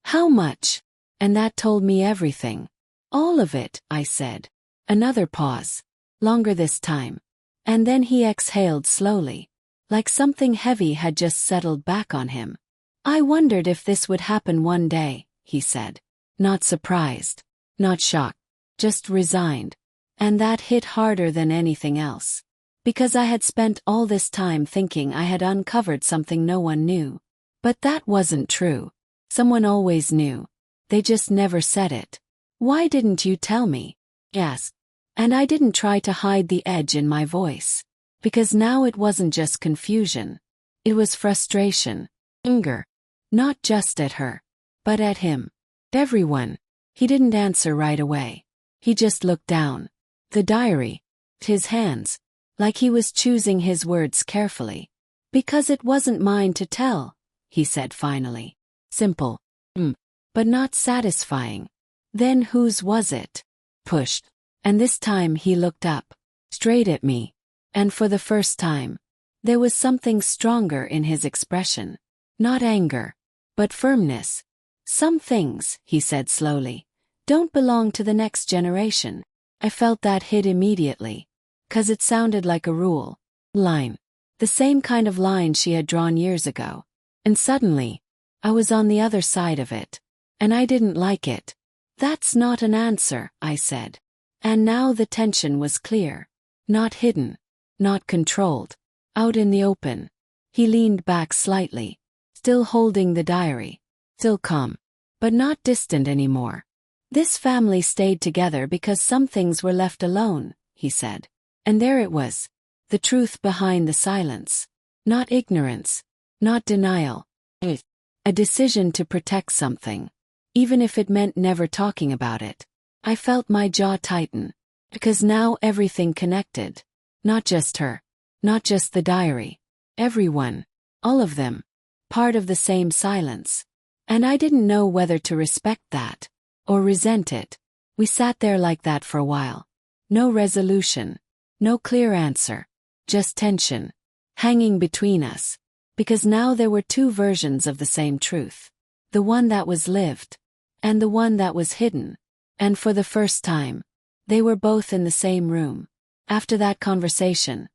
How much? And that told me everything. "All of it," I said. Another pause. Longer this time. And then he exhaled slowly. Like something heavy had just settled back on him. "I wondered if this would happen one day," he said. Not surprised. Not shocked. Just resigned. And that hit harder than anything else. Because I had spent all this time thinking I had uncovered something no one knew. But that wasn't true. Someone always knew. They just never said it. "Why didn't you tell me?" he asked. And I didn't try to hide the edge in my voice. Because now it wasn't just confusion. It was frustration. Anger. Not just at her. But at him. Everyone. He didn't answer right away. He just looked down. The diary. His hands. Like he was choosing his words carefully. "Because it wasn't mine to tell," he said finally. Simple. But not satisfying. "Then whose was it?" Pushed. And this time he looked up. Straight at me. And for the first time, there was something stronger in his expression. Not anger. But firmness. "Some things," he said slowly, "don't belong to the next generation." I felt that hit immediately. 'Cause it sounded like a rule. Line. The same kind of line she had drawn years ago. And suddenly, I was on the other side of it. And I didn't like it. "That's not an answer," I said. And now the tension was clear. Not hidden. Not controlled. Out in the open. He leaned back slightly, still holding the diary. Still calm. But not distant anymore. "This family stayed together because some things were left alone," he said. And there it was. The truth behind the silence. Not ignorance. Not denial. A decision to protect something. Even if it meant never talking about it. I felt my jaw tighten. Because now everything connected. Not just her. Not just the diary. Everyone. All of them. Part of the same silence. And I didn't know whether to respect that. Or resent it. We sat there like that for a while. No resolution. No clear answer. Just tension. Hanging between us. Because now there were two versions of the same truth. The one that was lived. And the one that was hidden. And for the first time, they were both in the same room. After that conversation,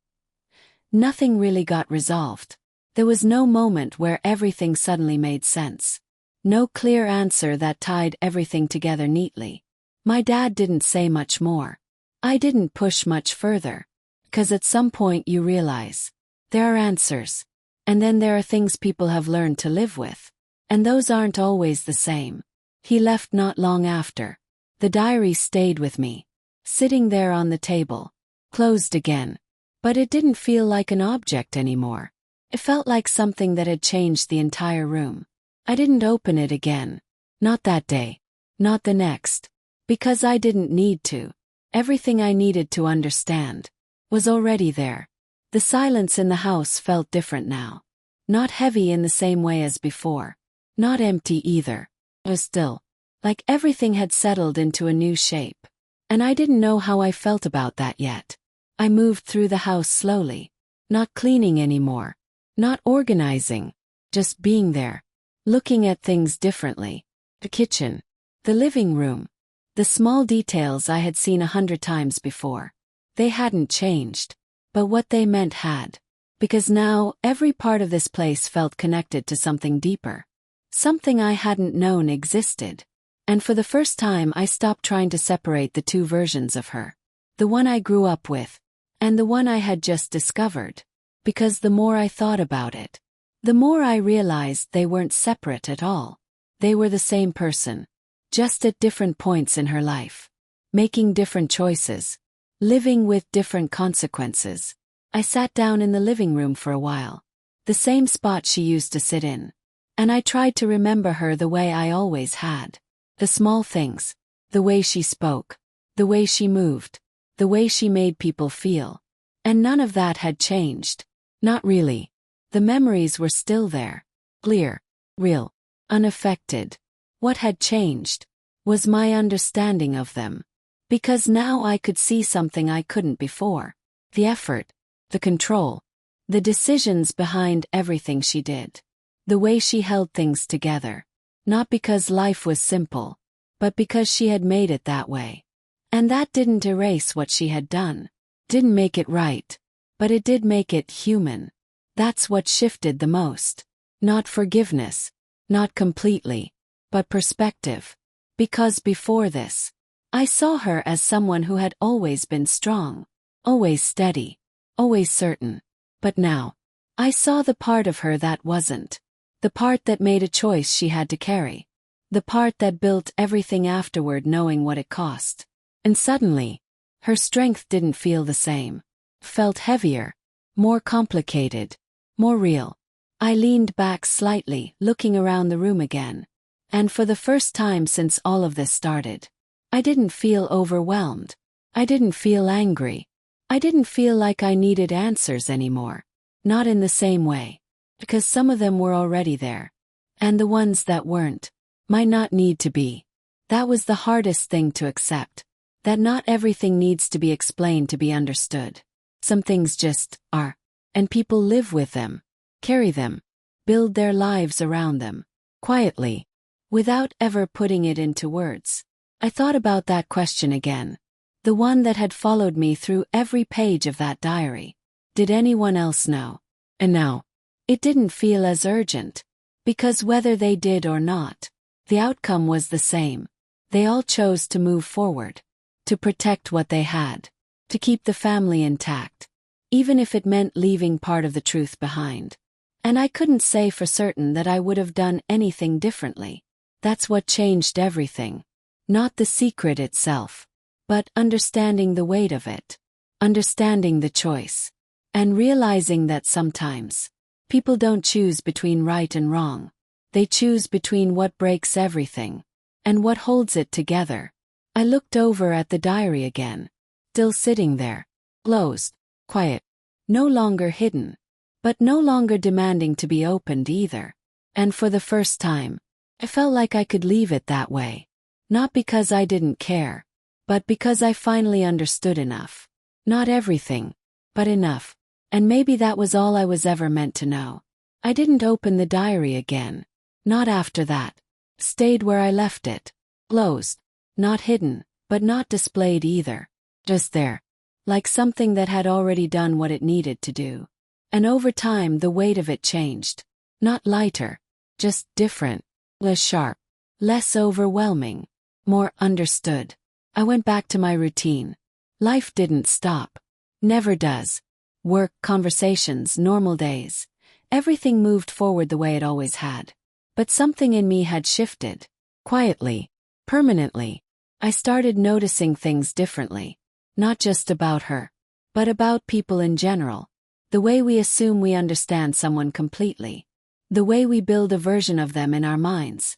nothing really got resolved. There was no moment where everything suddenly made sense. No clear answer that tied everything together neatly. My dad didn't say much more. I didn't push much further. 'Cause at some point you realize, there are answers. And then there are things people have learned to live with. And those aren't always the same. He left not long after. The diary stayed with me. Sitting there on the table. Closed again. But it didn't feel like an object anymore. It felt like something that had changed the entire room. I didn't open it again. Not that day. Not the next. Because I didn't need to. Everything I needed to understand was already there. The silence in the house felt different now. Not heavy in the same way as before. Not empty either. It was still. Like everything had settled into a new shape. And I didn't know how I felt about that yet. I moved through the house slowly. Not cleaning anymore. Not organizing. Just being there. Looking at things differently. The kitchen. The living room. The small details I had seen 100 times before. They hadn't changed. But what they meant had. Because now, every part of this place felt connected to something deeper. Something I hadn't known existed. And for the first time I stopped trying to separate the two versions of her. The one I grew up with. And the one I had just discovered. Because the more I thought about it, the more I realized they weren't separate at all. They were the same person. Just at different points in her life. Making different choices. Living with different consequences. I sat down in the living room for a while. The same spot she used to sit in. And I tried to remember her the way I always had. The small things. The way she spoke. The way she moved. The way she made people feel. And none of that had changed. Not really. The memories were still there. Clear. Real. Unaffected. What had changed was my understanding of them. Because now I could see something I couldn't before. The effort. The control. The decisions behind everything she did. The way she held things together. Not because life was simple, but because she had made it that way. And that didn't erase what she had done. Didn't make it right. But it did make it human. That's what shifted the most. Not forgiveness. Not completely. But perspective. Because before this, I saw her as someone who had always been strong. Always steady. Always certain. But now, I saw the part of her that wasn't. The part that made a choice she had to carry. The part that built everything afterward knowing what it cost. And suddenly, her strength didn't feel the same. Felt heavier. More complicated. More real. I leaned back slightly, looking around the room again. And for the first time since all of this started, I didn't feel overwhelmed. I didn't feel angry. I didn't feel like I needed answers anymore. Not in the same way. Because some of them were already there. And the ones that weren't, might not need to be. That was the hardest thing to accept. That not everything needs to be explained to be understood. Some things just are. And people live with them. Carry them. Build their lives around them. Quietly. Without ever putting it into words. I thought about that question again. The one that had followed me through every page of that diary. Did anyone else know? And now, it didn't feel as urgent. Because whether they did or not, the outcome was the same. They all chose to move forward, to protect what they had, to keep the family intact, even if it meant leaving part of the truth behind. And I couldn't say for certain that I would have done anything differently. That's what changed everything. Not the secret itself, but understanding the weight of it, understanding the choice, and realizing that sometimes people don't choose between right and wrong. They choose between what breaks everything and what holds it together. I looked over at the diary again, still sitting there, closed, quiet, no longer hidden, but no longer demanding to be opened either. And for the first time, I felt like I could leave it that way. Not because I didn't care, but because I finally understood enough. Not everything, but enough. And maybe that was all I was ever meant to know. I didn't open the diary again. Not after that. Stayed where I left it. Closed. Not hidden, but not displayed either. Just there. Like something that had already done what it needed to do. And over time the weight of it changed. Not lighter, just different, less sharp, less overwhelming, more understood. I went back to my routine. Life didn't stop. Never does. Work, conversations, normal days. Everything moved forward the way it always had. But something in me had shifted. Quietly, permanently. I started noticing things differently. Not just about her, but about people in general. The way we assume we understand someone completely. The way we build a version of them in our minds,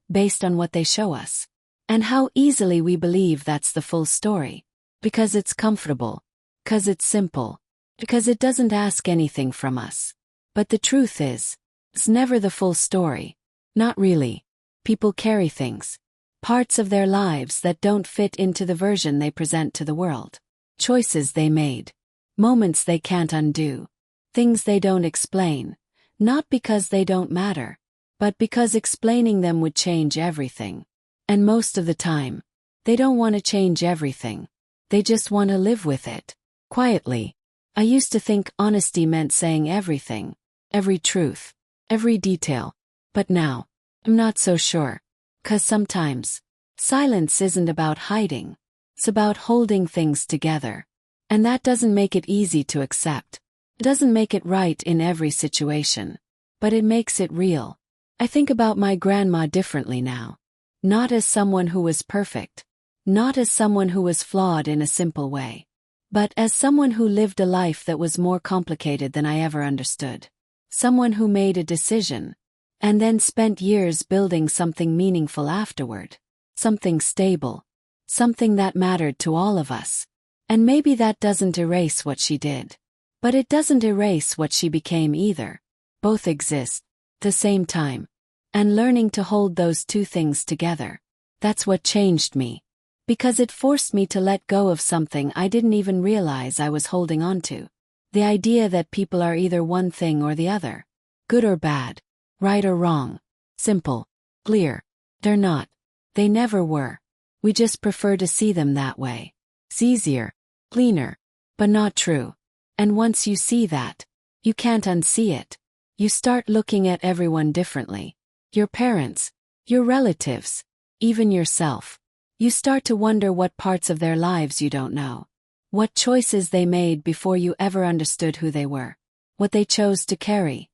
based on what they show us. And how easily we believe that's the full story. Because it's comfortable. Because it's simple. Because it doesn't ask anything from us. But the truth is, it's never the full story. Not really. People carry things. Parts of their lives that don't fit into the version they present to the world. Choices they made. Moments they can't undo. Things they don't explain. Not because they don't matter, but because explaining them would change everything. And most of the time, they don't want to change everything. They just want to live with it. Quietly. I used to think honesty meant saying everything. Every truth. Every detail. But now, I'm not so sure. 'Cause sometimes, silence isn't about hiding. It's about holding things together. And that doesn't make it easy to accept. It doesn't make it right in every situation. But it makes it real. I think about my grandma differently now. Not as someone who was perfect. Not as someone who was flawed in a simple way. But as someone who lived a life that was more complicated than I ever understood. Someone who made a decision, and then spent years building something meaningful afterward. Something stable. Something that mattered to all of us. And maybe that doesn't erase what she did. But it doesn't erase what she became either. Both exist, at the same time. And learning to hold those two things together. That's what changed me. Because it forced me to let go of something I didn't even realize I was holding on to. The idea that people are either one thing or the other. Good or bad. Right or wrong. Simple. Clear. They're not. They never were. We just prefer to see them that way. It's easier. Cleaner. But not true. And once you see that, you can't unsee it. You start looking at everyone differently. Your parents. Your relatives. Even yourself. You start to wonder what parts of their lives you don't know. What choices they made before you ever understood who they were. What they chose to carry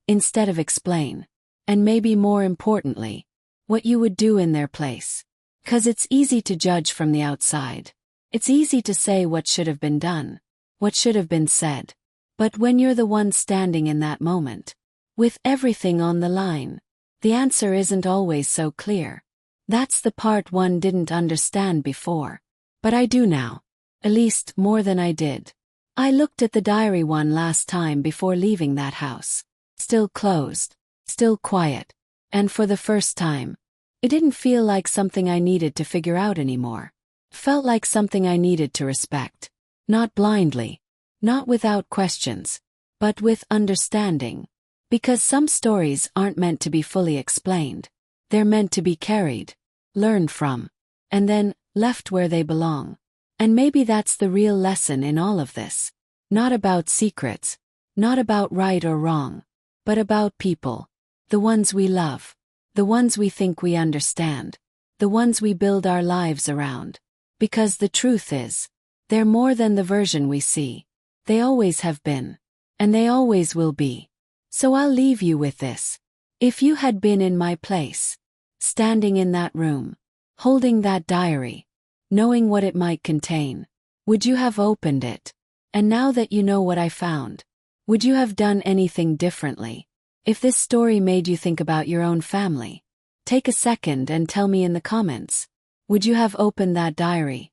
instead of explain. And maybe more importantly, what you would do in their place. 'Cause it's easy to judge from the outside. It's easy to say what should have been done, what should have been said. But when you're the one standing in that moment, with everything on the line, the answer isn't always so clear. That's the part one didn't understand before. But I do now. At least more than I did. I looked at the diary one last time before leaving that house. Still closed. Still quiet. And for the first time, it didn't feel like something I needed to figure out anymore. It felt like something I needed to respect. Not blindly. Not without questions. But with understanding. Because some stories aren't meant to be fully explained. They're meant to be carried, learned from, and then left where they belong. And maybe that's the real lesson in all of this. Not about secrets, not about right or wrong, but about people. The ones we love. The ones we think we understand. The ones we build our lives around. Because the truth is, they're more than the version we see. They always have been. And they always will be. So I'll leave you with this. If you had been in my place, standing in that room, holding that diary, knowing what it might contain, would you have opened it? And now that you know what I found, would you have done anything differently? If this story made you think about your own family, take a second and tell me in the comments. Would you have opened that diary?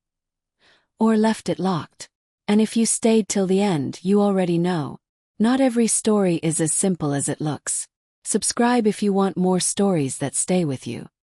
Or left it locked? And if you stayed till the end, you already know. Not every story is as simple as it looks. Subscribe if you want more stories that stay with you.